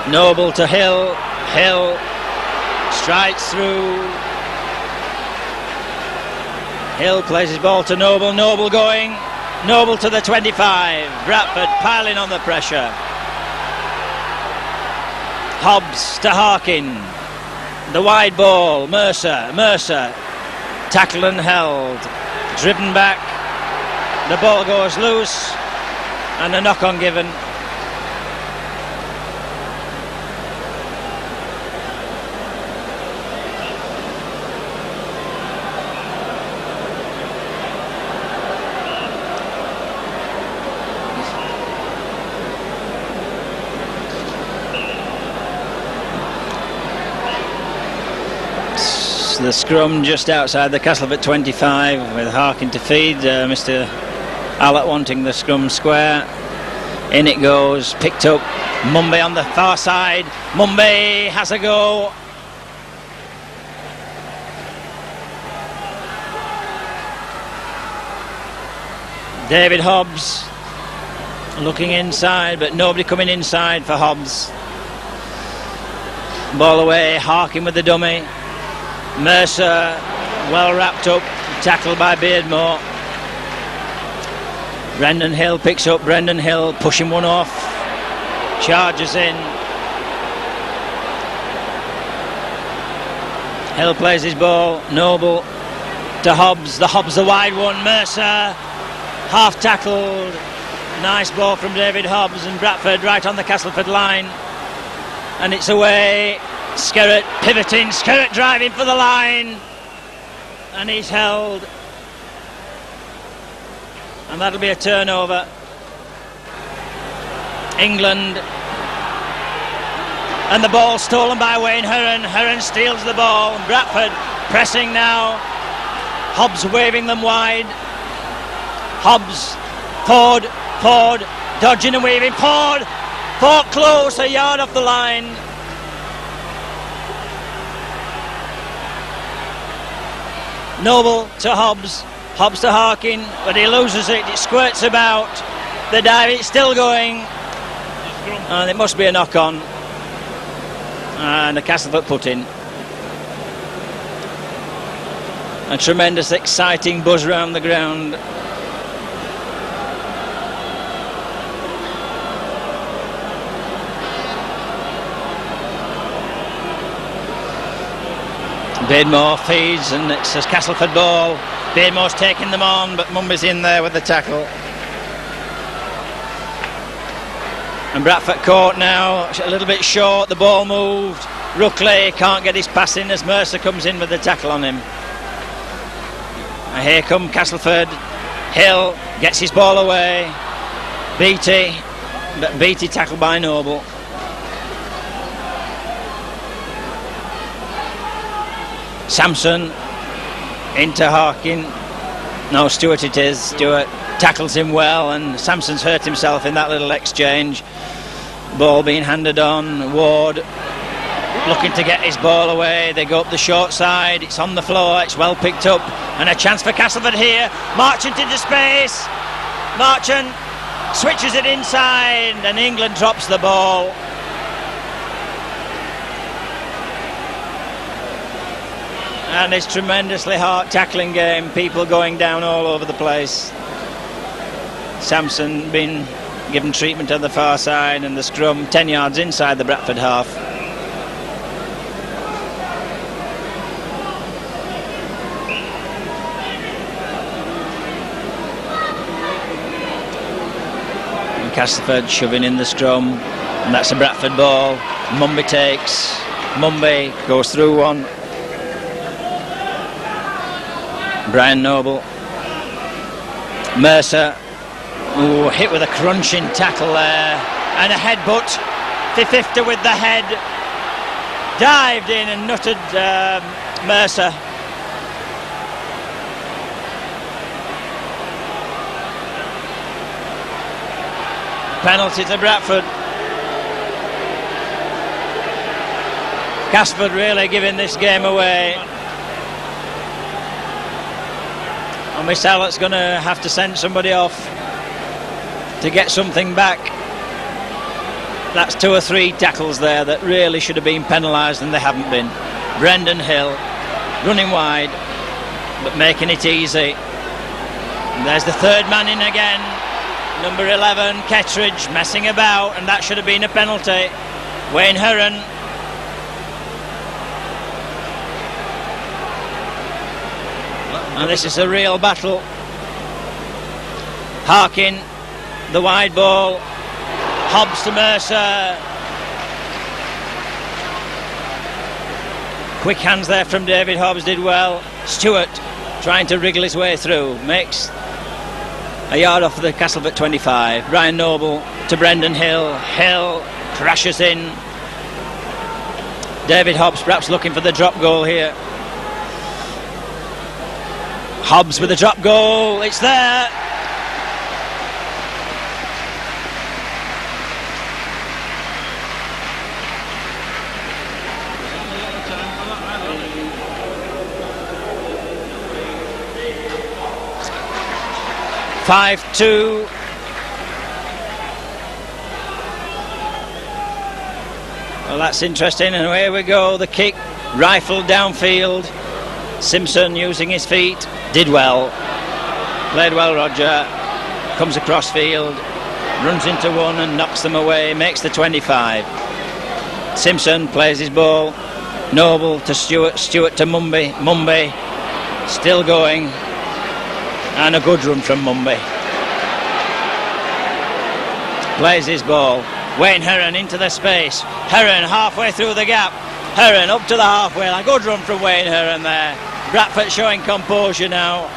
Noble to Hill. Hill strides through. Hill plays his ball to Noble. Noble going. Noble to the 25. Bradford piling on the pressure. Hobbs to Harkin. The wide ball. Mercer. Mercer tackled and held. Driven back, the ball goes loose, and a knock-on given. The scrum just outside the Castleford 25 with Harkin to feed. Mr. Allett wanting the scrum square. In it goes, picked up. Mumbai on the far side. Mumbai has a go. David Hobbs looking inside, but nobody coming inside for Hobbs. Ball away, Harkin with the dummy. Mercer well wrapped up, tackled by Beardmore. Brendan Hill picks up. Brendan Hill pushing one off, charges in. Hill plays his ball. Noble to Hobbs. The Hobbs, the wide one. Mercer half tackled. Nice ball from David Hobbs, and Bradford right on the Castleford line, and it's away. Skerritt pivoting, Skerritt driving for the line, and he's held, and that'll be a turnover. England, and the ball stolen by Wayne Heron. Heron steals the ball, and Bradford pressing now. Hobbs waving them wide. Hobbs, Ford, dodging and weaving. Ford close, a yard off the line. Noble to Hobbs. Hobbs to Harkin, but he loses it. It squirts about. The dive, it's still going. And it must be a knock-on. And the Castleford put in. A tremendous, exciting buzz round the ground. Beardmore feeds, and it's a Castleford ball. Beardmore's taking them on, but Mumbai's in there with the tackle. And Bradford caught now, a little bit short. The ball moved. Ruckley can't get his pass in as Mercer comes in with the tackle on him. And here come Castleford. Hill gets his ball away. Beattie, but Beattie tackled by Noble. Sampson into Harkin. No, Stewart it is. Stewart tackles him well, and Sampson's hurt himself in that little exchange. Ball being handed on. Ward looking to get his ball away. They go up the short side. It's on the floor. It's well picked up, and a chance for Castleford here. Marchant into space. Marchant switches it inside, and England drops the ball. And it's tremendously hard tackling game. People going down all over the place. Sampson being given treatment on the far side, and the scrum 10 yards inside the Bradford half. And Castleford shoving in the scrum, and that's a Bradford ball. Mumby takes. Mumby goes through one. Brian Noble. Mercer. Ooh, hit with a crunching tackle there. And a headbutt. Fififta with the head. Dived in and nutted Mercer. Penalty to Bradford. Castleford really giving this game away. And Miss Hallett's going to have to send somebody off to get something back. That's 2 or 3 tackles there that really should have been penalised, and they haven't been. Brendan Hill running wide but making it easy. And there's the third man in again. Number 11, Kettridge, messing about, and that should have been a penalty. Wayne Heron. And this is a real battle. Harkin, the wide ball. Hobbs to Mercer. Quick hands there from David Hobbs, did well. Stewart trying to wriggle his way through. Makes a yard off the Castleford 25. Brian Noble to Brendan Hill. Hill crashes in. David Hobbs perhaps looking for the drop goal here. Hobbs with a drop goal. It's there. (5-2). Well, that's interesting, and away we go. The kick rifled downfield. Simpson using his feet, did well, played well. Roger comes across field, runs into one and knocks them away, makes the 25. Simpson plays his ball. Noble to Stewart, Stewart to Mumby. Mumby still going, and a good run from Mumby. Plays his ball. Wayne Heron into the space. Heron halfway through the gap. Heron up to the halfway line. Good run from Wayne Heron there. Bradford showing composure now.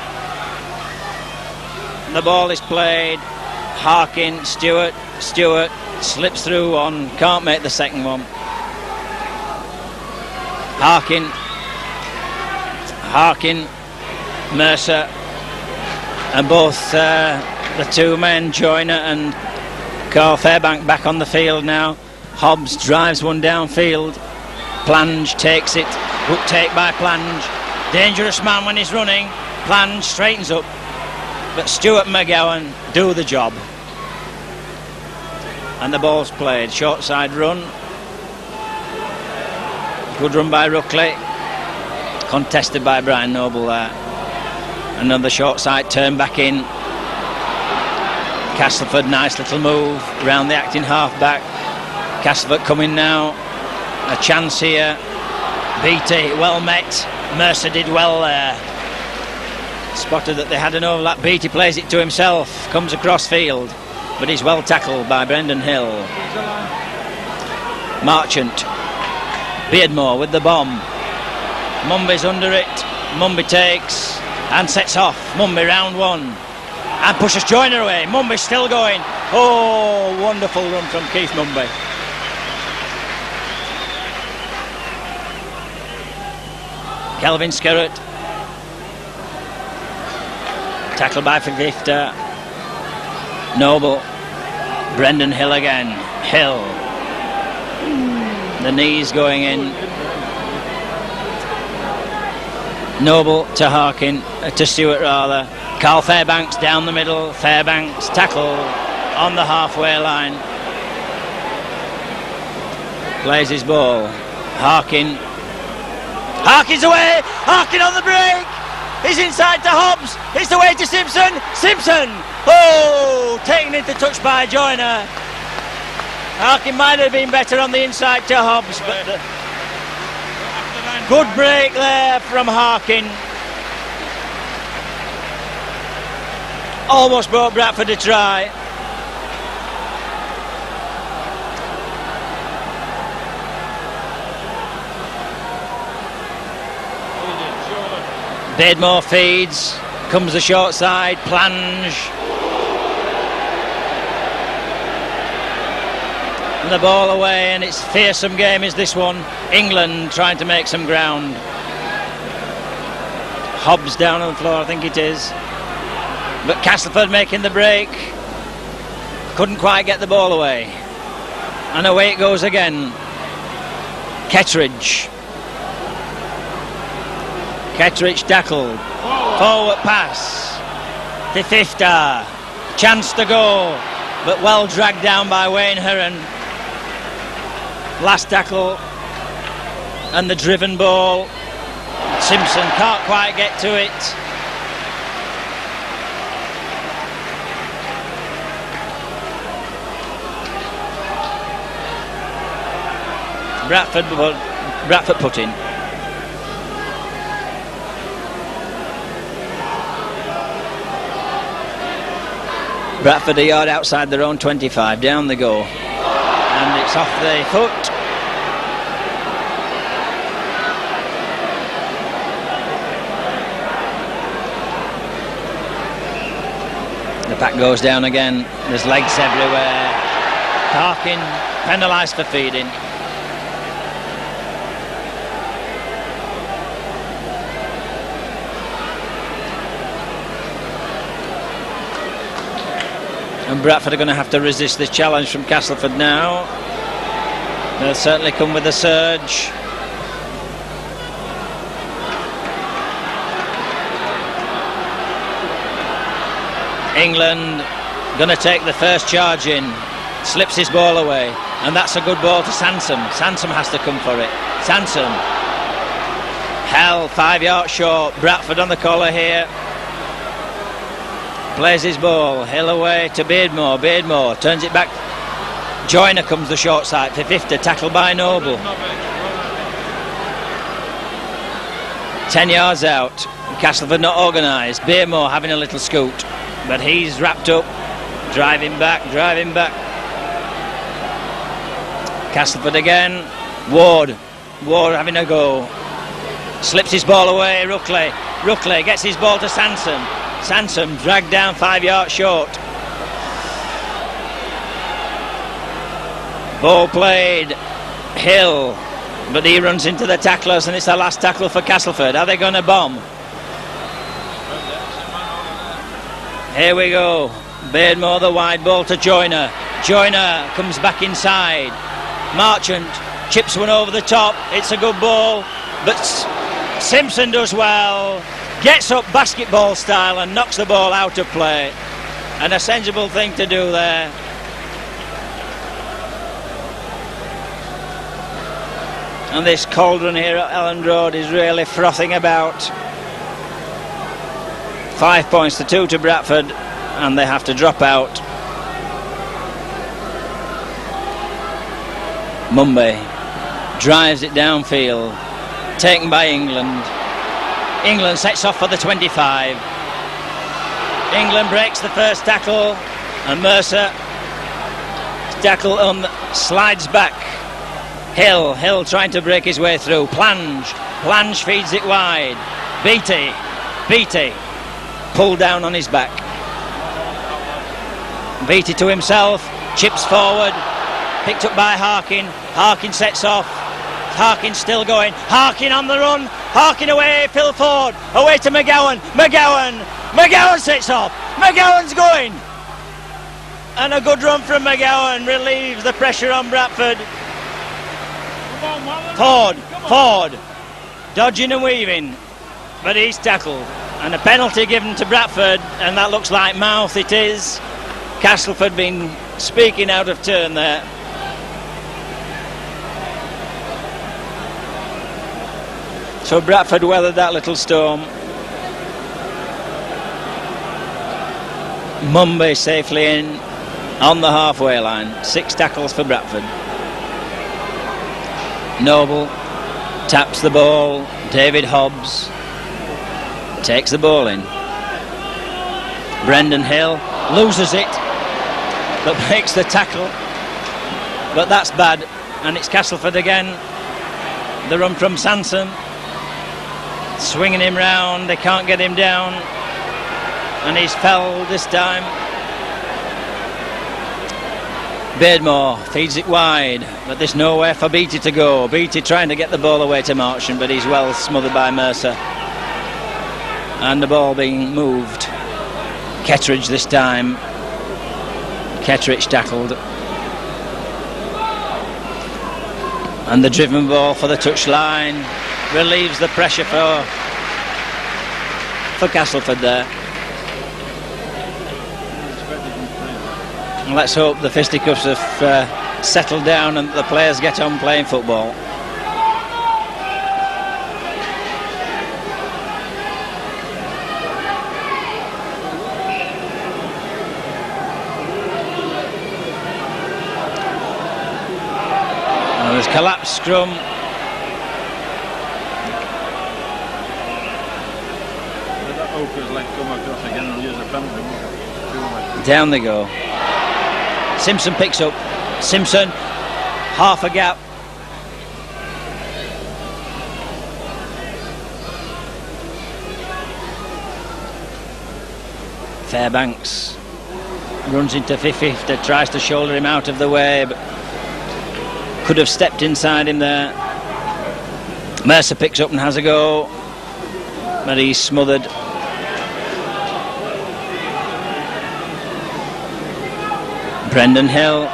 The ball is played. Harkin, Stewart. Stewart slips through one. Can't make the second one. Harkin, Mercer, and both the two men, Joyner and Carl Fairbank, back on the field now. Hobbs drives one downfield. Plange takes it. Good take by Plange. Dangerous man when he's running. Plange straightens up, but Stuart and McGowan do the job. And the ball's played. Short side run. Good run by Ruckley. Contested by Brian Noble there. Another short side turn back in. Castleford, nice little move around the acting half-back. Castleford coming now. A chance here. Beattie, well met. Mercer did well there. Spotted that they had an overlap. Beattie plays it to himself. Comes across field, but he's well tackled by Brendan Hill. Marchant. Beardmore with the bomb. Mumby's under it. Mumby takes and sets off. Mumby round one. And pushes Joyner away. Mumby's still going. Oh, wonderful run from Keith Mumby. Kelvin Skerrett. Tackled by Fififta. Noble. Brendan Hill again. Hill. The knees going in. Noble to Harkin, to Stewart rather. Carl Fairbanks down the middle. Fairbanks tackle on the halfway line. Plays his ball. Harkin. Harkin's away. Harkin on the break. He's inside to Hobbs. It's away to Simpson. Simpson. Oh, taken into touch by Joyner. Harkin might have been better on the inside to Hobbs, but good break there from Harkin. Almost brought Bradford a try. Beardmore feeds, comes the short side, plunge. And the ball away, and it's fearsome game is this one. England trying to make some ground. Hobbs down on the floor, I think it is. But Castleford making the break. Couldn't quite get the ball away. And away it goes again. Kettridge tackled. Forward pass. Fififta. Chance to go. But well dragged down by Wayne Heron. Last tackle. And the driven ball. Simpson can't quite get to it. Bradford put in. Bradford a yard outside their own 25. Down they go. And it's off the foot. The pack goes down again. There's legs everywhere. Harkin penalised for feeding. And Bradford are going to have to resist this challenge from Castleford now. They'll certainly come with a surge. England going to take the first charge in. Slips his ball away. And that's a good ball to Sansom. Sansom has to come for it. Sansom. Hell, 5 yards short. Bradford on the collar here. Plays his ball, Hill away to Beardmore. Beardmore turns it back. Joyner comes the short side for 50, tackled by Noble. 10 yards out. Castleford not organised. Beardmore having a little scoot, but he's wrapped up. Driving back. Castleford again. Ward having a go. Slips his ball away. Ruckley gets his ball to Sansom. Sansom dragged down 5 yards short. Ball played. Hill, but he runs into the tacklers, and it's the last tackle for Castleford. Are they going to bomb? Here we go. Beardmore the wide ball to Joyner. Joyner comes back inside. Marchant chips one over the top. It's a good ball, but Simpson does well. Gets up basketball style and knocks the ball out of play. And a sensible thing to do there. And this cauldron here at Elland Road is really frothing about. 5 points to 2 to Bradford, and they have to drop out. Mumby drives it downfield. Taken by England. England sets off for the 25. England breaks the first tackle, and Mercer tackle slides back. Hill trying to break his way through. Plange feeds it wide. Beattie pulled down on his back. Beattie to himself, chips forward, picked up by Harkin. Harkin sets off. Harkin still going. Harkin on the run. Harkin away. Phil Ford away to McGowan. McGowan sets off. McGowan's going. And a good run from McGowan relieves the pressure on Bradford. Ford dodging and weaving, but he's tackled. And a penalty given to Bradford, and that looks like mouth it is. Castleford been speaking out of turn there. So Bradford weathered that little storm. Mumby safely in on the halfway line. 6 tackles for Bradford. Noble taps the ball. David Hobbs takes the ball in. Brendan Hill loses it, but makes the tackle. But that's bad, and it's Castleford again. The run from Sansom. swinging him round, they can't get him down, and he's felled this time. Beardmore feeds it wide, but there's nowhere for Beattie to go. Beattie trying to get the ball away to Marchant, but he's well smothered by Mercer. And the ball being moved. Ketteridge this time. Ketteridge tackled. And the driven ball for the touchline relieves the pressure for Castleford there. And let's hope the fisticuffs have settled down and the players get on playing football. And there's collapsed scrum. Down they go. Simpson picks up. Simpson, half a gap. Fairbanks runs into 50, tries to shoulder him out of the way, but could have stepped inside him there. Mercer picks up and has a go, but he's smothered. Brendan Hill.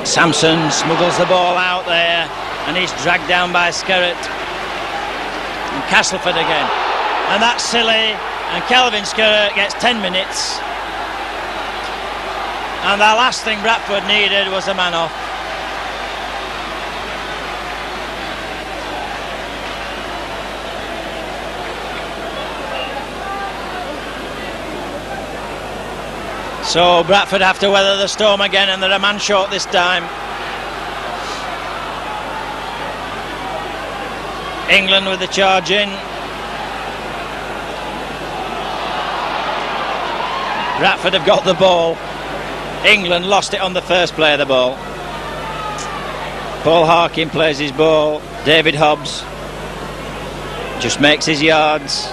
Sampson smuggles the ball out there and he's dragged down by Skerritt. And Castleford again. And that's silly. And Kelvin Skerritt gets 10 minutes. And the last thing Bradford needed was a man off. So Bradford have to weather the storm again, and they're a man short this time. England with the charge in. Bradford have got the ball. England lost it on the first play of the ball. Paul Harkin plays his ball. David Hobbs just makes his yards.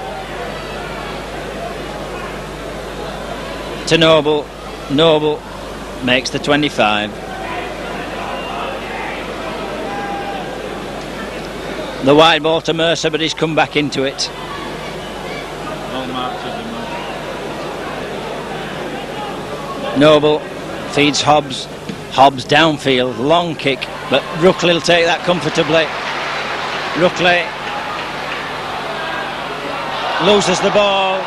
To Noble. Noble makes the 25. The wide ball to Mercer, but he's come back into it. Noble feeds Hobbs. Hobbs downfield, long kick, but Ruckley will take that comfortably. Ruckley loses the ball.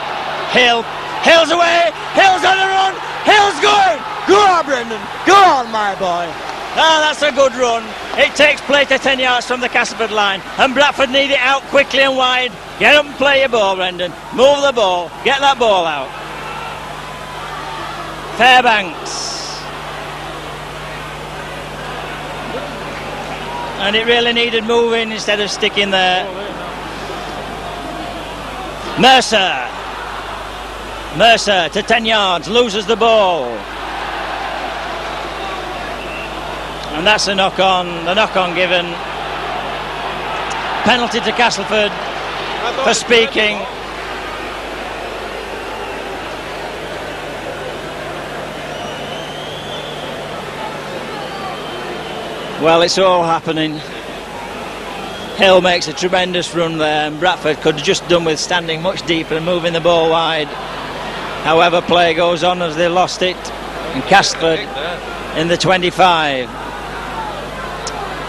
Hill's away. Hill's on the run. Hill's going. Go on, Brendan. Go on, my boy. Ah, that's a good run. It takes play to 10 yards from the Castleford line, and Bradford need it out quickly and wide. Get up and play your ball, Brendan. Move the ball. Get that ball out. Fairbanks. And it really needed moving instead of sticking there. Mercer to 10 yards, loses the ball. And that's a knock-on, the knock-on given. Penalty to Castleford for speaking. Well, it's all happening. Hill makes a tremendous run there, and Bradford could have just done with standing much deeper and moving the ball wide. However, play goes on as they lost it, and Castleford in the 25.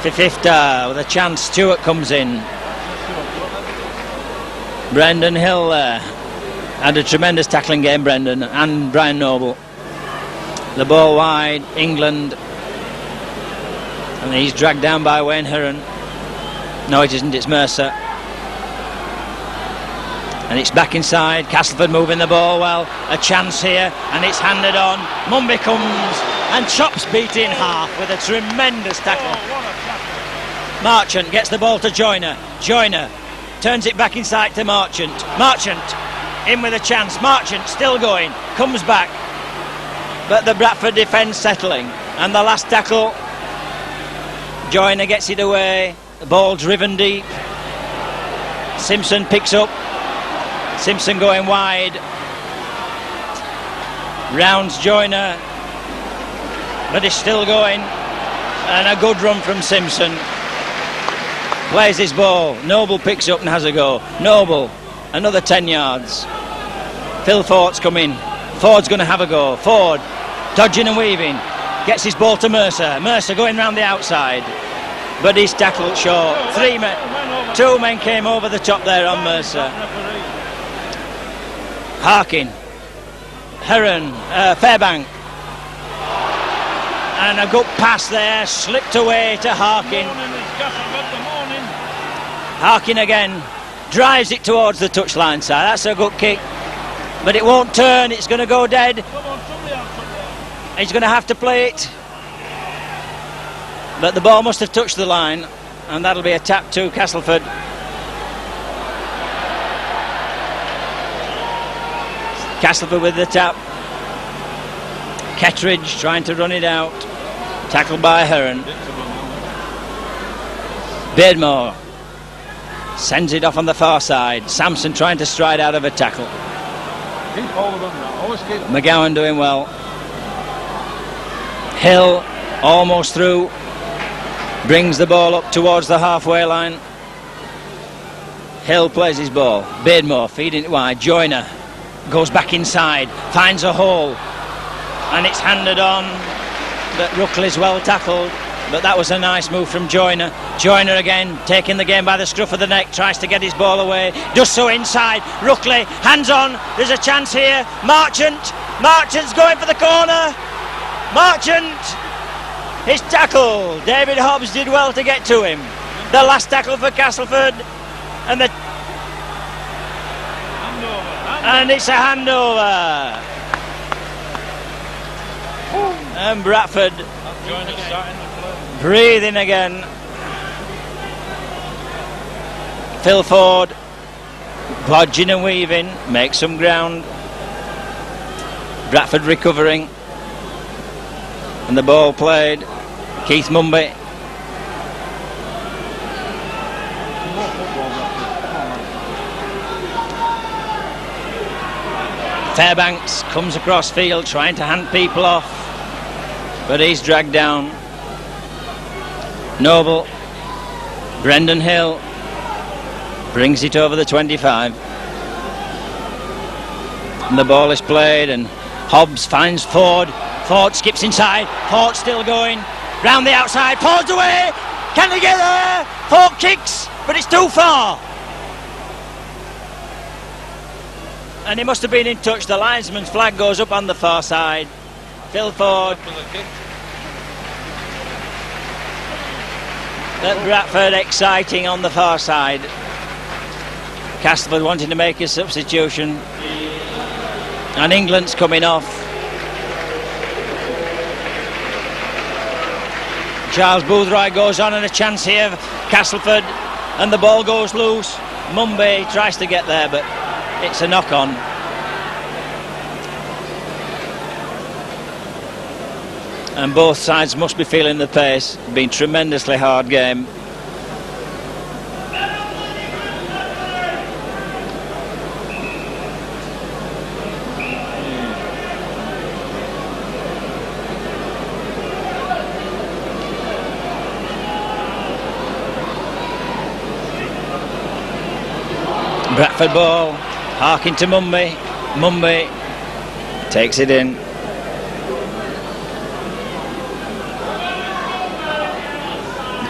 Fififta with a chance. Stewart comes in. Brendan Hill there had a tremendous tackling game, Brendan, and Brian Noble. The ball wide, England, and he's dragged down by Wayne Heron. No, it isn't, it's Mercer. And it's back inside. Castleford moving the ball well. A chance here, and it's handed on. Mumby comes and chops Beattie in half with a tremendous tackle. Marchant gets the ball to Joyner. Joyner turns it back inside to Marchant. Marchant in with a chance. Marchant still going. Comes back. But the Bradford defence settling. And the last tackle, Joyner gets it away. The ball driven deep. Simpson picks up. Simpson going wide. Rounds Joyner, but he's still going. And a good run from Simpson. Plays his ball. Noble picks up and has a go. Noble, another 10 yards. Phil Ford's come in. Ford's going to have a go. Ford, dodging and weaving. Gets his ball to Mercer. Mercer going round the outside. But he's tackled short. 3 men. 2 men came over the top there on Mercer. Harkin. Heron. Fairbank. And a good pass there. Slipped away to Harkin. Harkin again. Drives it towards the touchline side. That's a good kick. But it won't turn. It's going to go dead. He's going to have to play it. But the ball must have touched the line. And that'll be a tap to Castleford. Castleford with the tap. Kettridge trying to run it out. Tackled by Heron. Beardmore sends it off on the far side. Sampson trying to stride out of a tackle. Keep hold of them now. Always keep. McGowan doing well. Hill almost through. Brings the ball up towards the halfway line. Hill plays his ball. Beardmore feeding it wide. Joyner goes back inside. Finds a hole. And it's handed on. But Ruckley's well tackled. But that was a nice move from Joyner. Joyner again taking the game by the scruff of the neck. Tries to get his ball away. Does so inside. Ruckley hands on. There's a chance here. Marchant's going for the corner. Marchant. His tackle. David Hobbs did well to get to him. The last tackle for Castleford. And the and it's a handover. And Bradford breathing again. Phil Ford dodging and weaving, makes some ground. Bradford recovering. And the ball played. Keith Mumby. Fairbanks comes across field trying to hand people off, but he's dragged down. Noble. Brendan Hill brings it over the 25. And the ball is played and Hobbs finds Ford. Ford skips inside. Ford still going. Round the outside. Ford's away. Can they get there? Ford kicks, but it's too far. And he must have been in touch. The linesman's flag goes up on the far side. Phil Ford. At Bradford exciting on the far side. Castleford wanting to make a substitution. And England's coming off. Charles Boothroyd goes on and a chance here. Castleford. And the ball goes loose. Mumby tries to get there, but it's a knock-on. And both sides must be feeling the pace. Been tremendously hard game. Bradford ball. Harkin to Mumby. Mumby takes it in.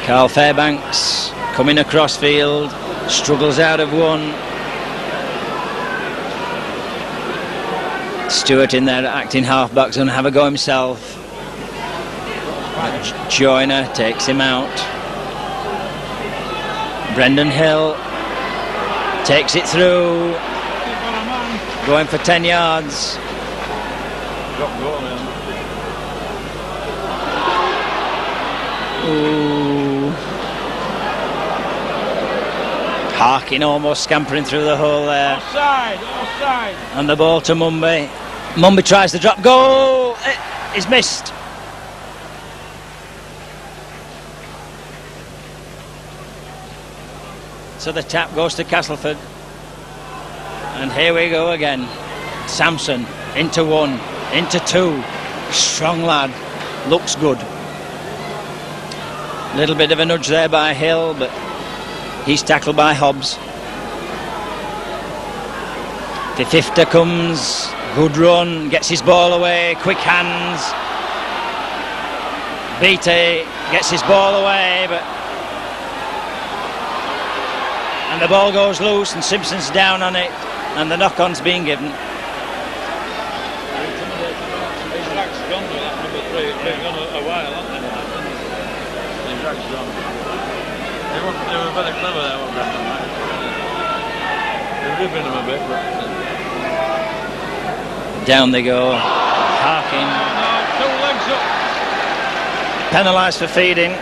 Carl Fairbanks coming across field. Struggles out of one. Stewart in there acting half-back's going to have a go himself. Joyner takes him out. Brendan Hill takes it through. Going for 10 yards. Ooh. Harkin almost scampering through the hole there. Offside, offside. And the ball to Mumby. Mumby tries the drop goal. He's missed. So the tap goes to Castleford. And here we go again. Sampson into 1, into 2. Strong lad. Looks good. Little bit of a nudge there by Hill, but he's tackled by Hobbs. The fifter comes. Good run. Gets his ball away. Quick hands. Beatty gets his ball away, but and the ball goes loose and Simpson's down on it and the knock-on's being given. They were very clever there, weren't they? They were ribbing them a bit, but down they go. Harkin. 2 legs up. Penalised for feeding.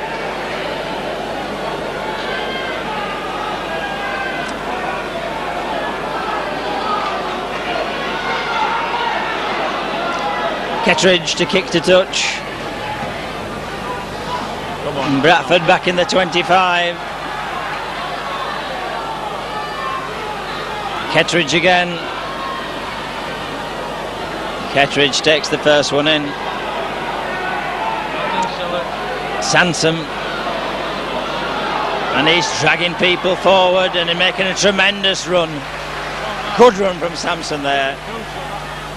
Kettridge to kick to touch. Come on. And Bradford back in the 25. Kettridge again. Kettridge takes the first one in. Sansom. And he's dragging people forward and making a tremendous run. Good run from Sampson there.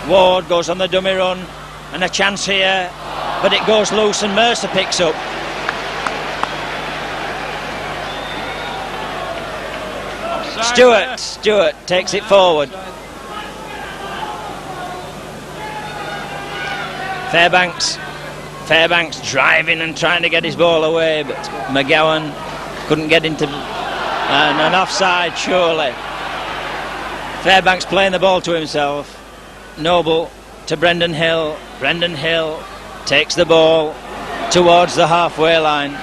Ward goes on the dummy run. And a chance here, but it goes loose and Mercer picks up. Stewart takes it forward. Fairbanks driving and trying to get his ball away, but McGowan couldn't get into an offside surely. Fairbanks playing the ball to himself. Noble to Brendan Hill. Brendan Hill takes the ball towards the halfway line.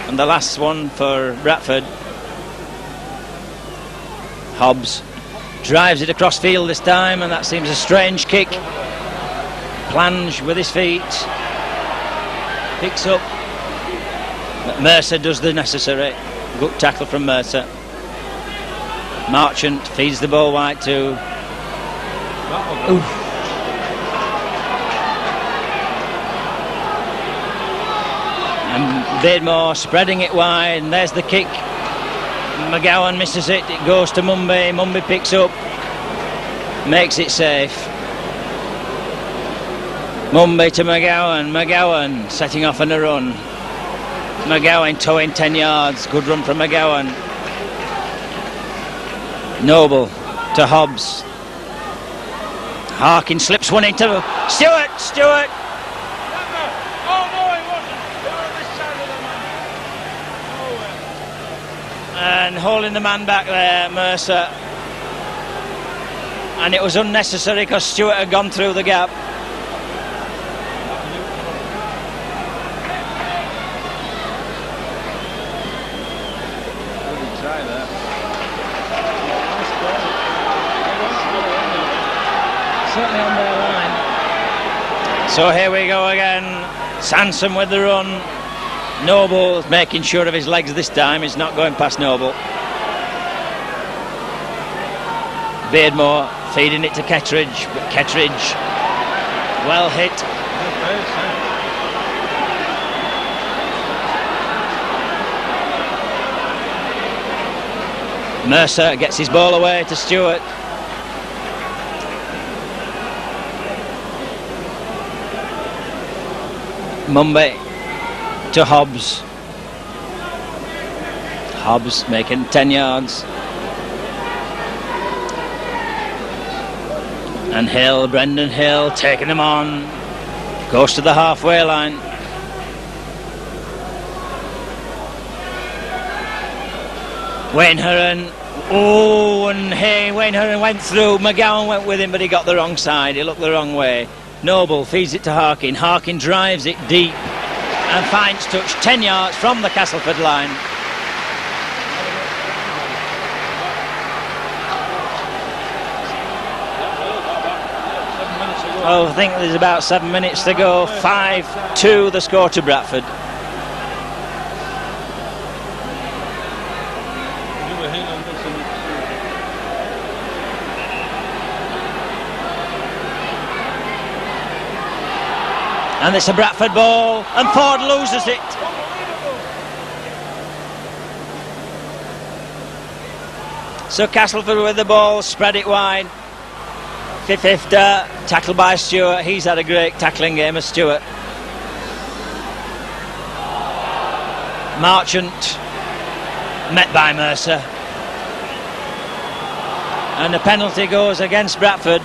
And the last one for Bradford. Hobbs drives it across field this time, and that seems a strange kick. Plange with his feet. Picks up. But Mercer does the necessary. Good tackle from Mercer. Marchant feeds the ball wide to... Oof. And Beardmore spreading it wide, and there's the kick. McGowan misses it. It goes to Mumby. Mumby picks up, makes it safe. Mumby to McGowan. McGowan setting off on a run. McGowan towing 10 yards. Good run from McGowan. Noble to Hobbs. Harkin slips one into Stewart. And holding the man back there, Mercer. And it was unnecessary because Stewart had gone through the gap. Certainly on their line. So here we go again. Sansom with the run. Noble making sure of his legs this time. He's not going past Noble. Beardmore feeding it to Kettridge, but Kettridge well hit. Mercer gets his ball away to Stewart. Mumby to Hobbs. Hobbs making 10 yards. And Hill, Brendan Hill, taking him on. Goes to the halfway line. Wayne Heron. Oh, and hey, Wayne Heron went through. McGowan went with him, but he got the wrong side. He looked the wrong way. Noble feeds it to Harkin. Harkin drives it deep and finds touch 10 yards from the Castleford line. Oh, I think there's about 7 minutes to go. 5-2 the score to Bradford. And it's a Bradford ball, and Ford loses it. So Castleford with the ball, spread it wide. Fifth-ifter, tackled by Stewart. He's had a great tackling game of Stewart. Marchant, met by Mercer. And the penalty goes against Bradford.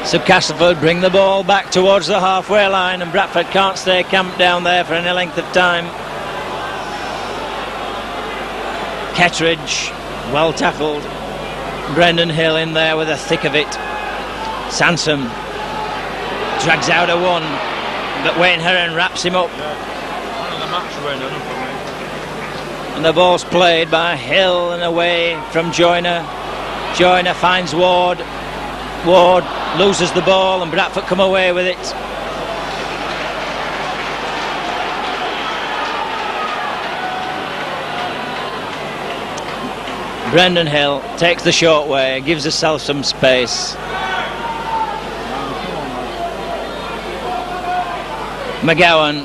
So Castleford bring the ball back towards the halfway line, and Bradford can't stay camped down there for any length of time. Kettridge, well tackled. Brendan Hill in there with the thick of it. Sansom drags out a one, but Wayne Heron wraps him up. And the ball's played by Hill and away from Joyner. Joyner finds Ward. Ward loses the ball and Bradford come away with it. Brendan Hill takes the short way, gives himself some space. McGowan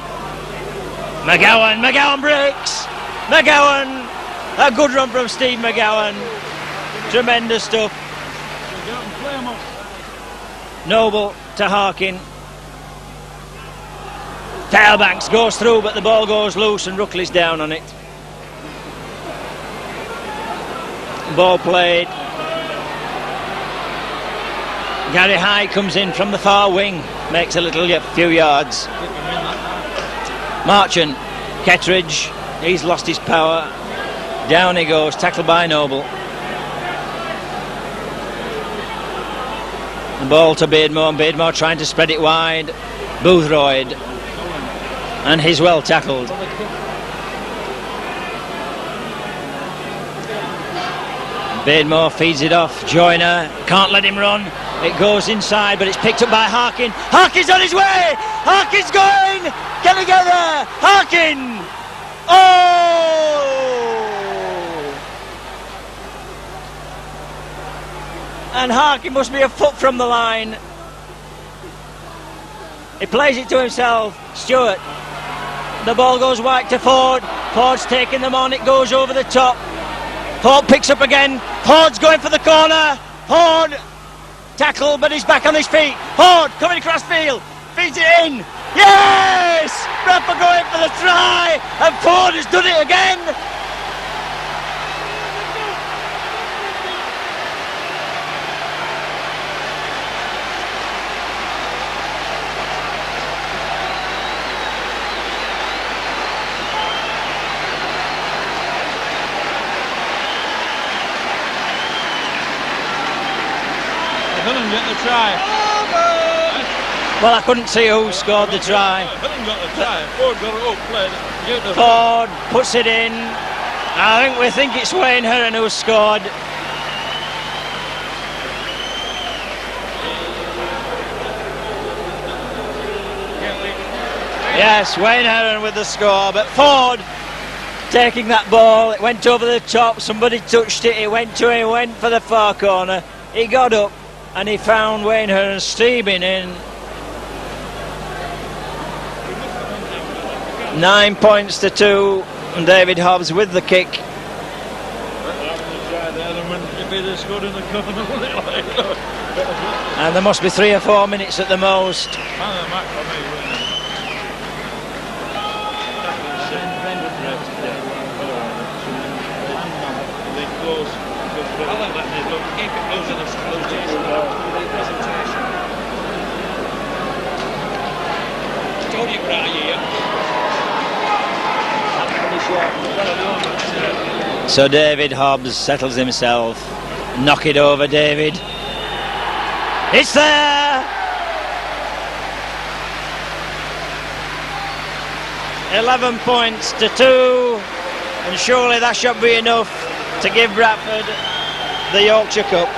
breaks. McGowan, a good run from Steve McGowan. Tremendous stuff. Noble to Harkin. Fairbanks goes through, but the ball goes loose and Ruckley's down on it. Ball played. Gary High comes in from the far wing, makes a few yards. Marchant, Kettridge, he's lost his power. Down he goes, tackled by Noble. The ball to Beardmore, and Beardmore trying to spread it wide. Boothroyd, and he's well tackled. Beardmore feeds it off. Joyner can't let him run. It goes inside, but it's picked up by Harkin. Harkin's on his way. Harkin's going. Can he get there? Harkin. Oh! And Harkin must be a foot from the line. He plays it to himself. Stewart. The ball goes wide to Ford. Ford's taking them on. It goes over the top. Ford picks up again. Ford's going for the corner. Ford tackle, but he's back on his feet. Ford coming across field. Feeds it in. Yes! Bradford going for the try. And Ford has done it again. Hillen get the try. Well, I couldn't see who scored the try. Hillen got the try. Ford got it up, played it. Ford puts it in. We think it's Wayne Heron who scored. Yes, Wayne Heron with the score, but Ford taking that ball. It went over the top. Somebody touched it. It went to him. Went for the far corner. He got up. And he found Wayne Heron streaming in. 9 points to 2, and David Hobbs with the kick. And there must be 3 or 4 minutes at the most. So David Hobbs settles himself. Knock it over, David. It's there! 11 points to 2, and surely that should be enough to give Bradford the Yorkshire Cup.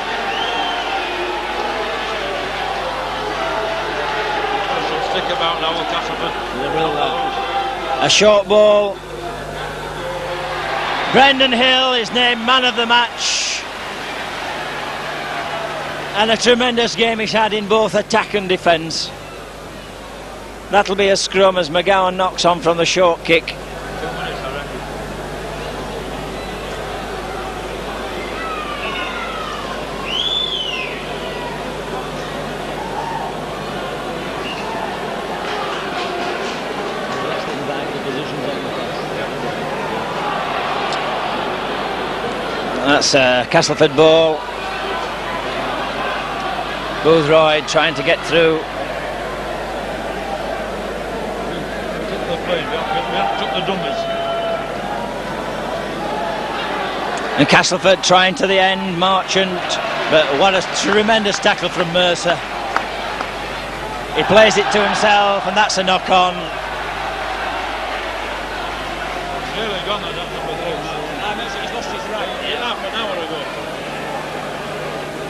Stick about now, Castleford. A short ball. Brendan Hill is named man of the match. And a tremendous game he's had in both attack and defence. That'll be a scrum as McGowan knocks on from the short kick. 2 minutes, I reckon. Let's think about the positions on the That's a Castleford ball. Boothroyd trying to get through. We haven't took the dummies. And Castleford trying to the end, Marchant, but what a tremendous tackle from Mercer. He plays it to himself, and that's a knock on. Nearly gone at that number 3. He's lost his right. Half an hour ago.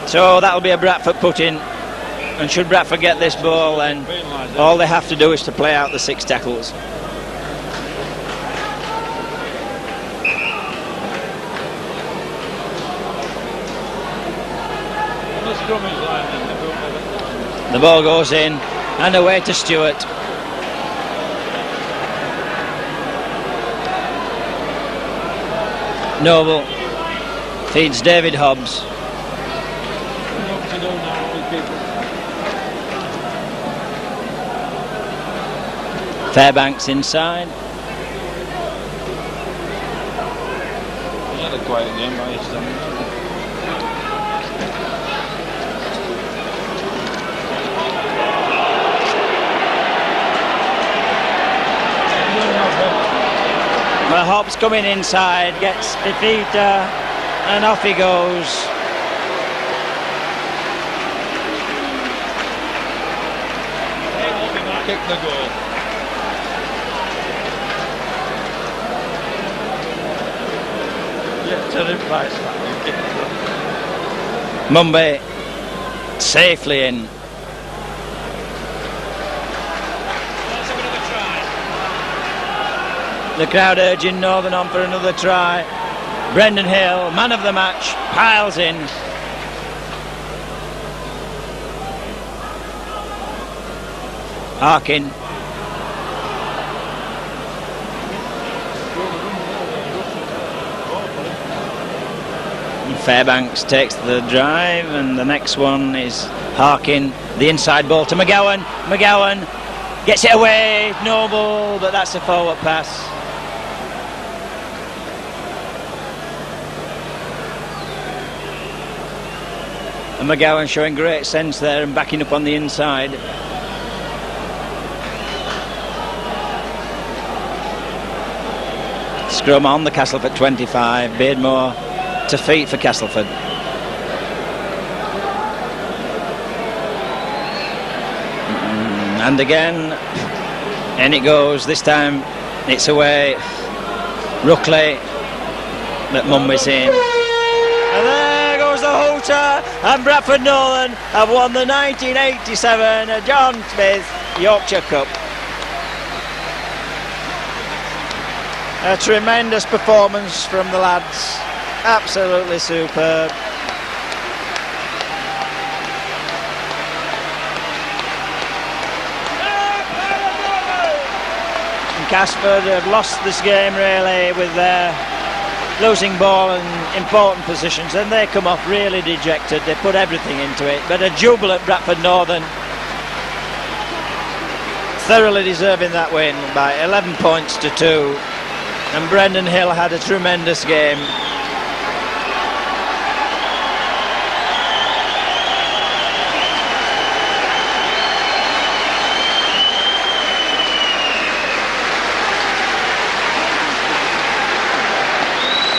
So that'll be a Bradford put in. And should Bradford get this ball, then all they have to do is to play out the 6 tackles. The ball goes in and away to Stewart. Noble feeds David Hobbs. Fairbanks inside. He's had a quiet game by his standards. Well, Hobbs coming inside, gets Defeater, and off he goes. Kick the goal. Yeah, to replace that. Mumbai safely in. The crowd urging Northern on for another try. Brendan Hill, man of the match, piles in. Harkin. And Fairbanks takes the drive, and the next one is Harkin. The inside ball to McGowan. McGowan gets it away, Noble, but that's a forward pass. And McGowan showing great sense there and backing up on the inside. Scrum on the Castleford 25. Beardmore to feet for Castleford. And again, and it goes. This time it's away. Ruckley, but Mumby's in. And there goes the hooter, and Bradford Northern have won the 1987 John Smith Yorkshire Cup. A tremendous performance from the lads, absolutely superb. And Castleford have lost this game really with their losing ball in important positions, and they come off really dejected. They put everything into it, but a jubilant Bradford Northern, thoroughly deserving that win by 11 points to 2. And Brendan Hill had a tremendous game.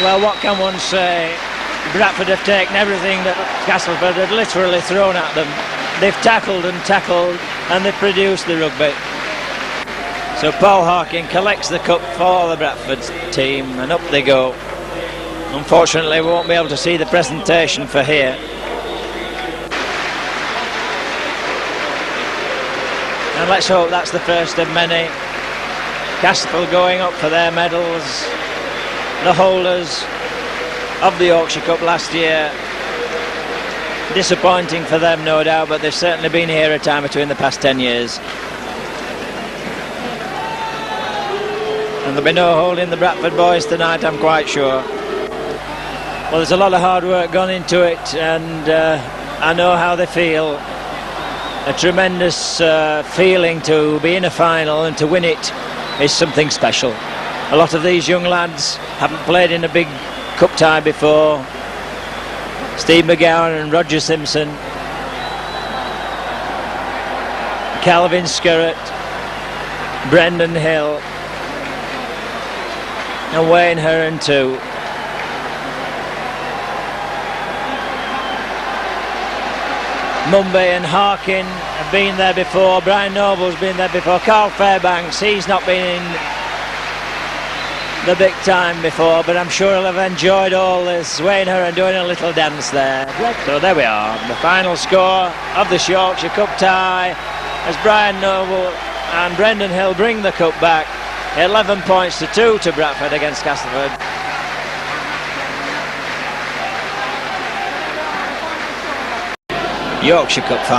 Well, what can one say? Bradford have taken everything that Castleford had literally thrown at them. They've tackled and tackled, and they've produced the rugby. So Paul Harkin collects the cup for the Bradford team, and up they go. Unfortunately, we won't be able to see the presentation for here. And let's hope that's the first of many. Castleford going up for their medals. the holders of the Yorkshire Cup last year. Disappointing for them, no doubt, but they've certainly been here a time or two in the past 10 years. And there'll be no holding the Bradford boys tonight, I'm quite sure. Well, there's a lot of hard work gone into it, and I know how they feel. A tremendous feeling to be in a final and to win it is something special. A lot of these young lads haven't played in a big cup tie before. Steve McGowan and Roger Simpson, Calvin Skerrett, Brendan Hill and Wayne Heron too. Mumby and Harkin have been there before. Brian Noble's been there before. Carl Fairbanks, he's not been in the big time before, but I'm sure he'll have enjoyed all this. Wayne Heron doing a little dance there. So there we are, the final score of this Yorkshire Cup tie as Brian Noble and Brendan Hill bring the cup back. 11 points to 2 to Bradford against Castleford. Yorkshire Cup final.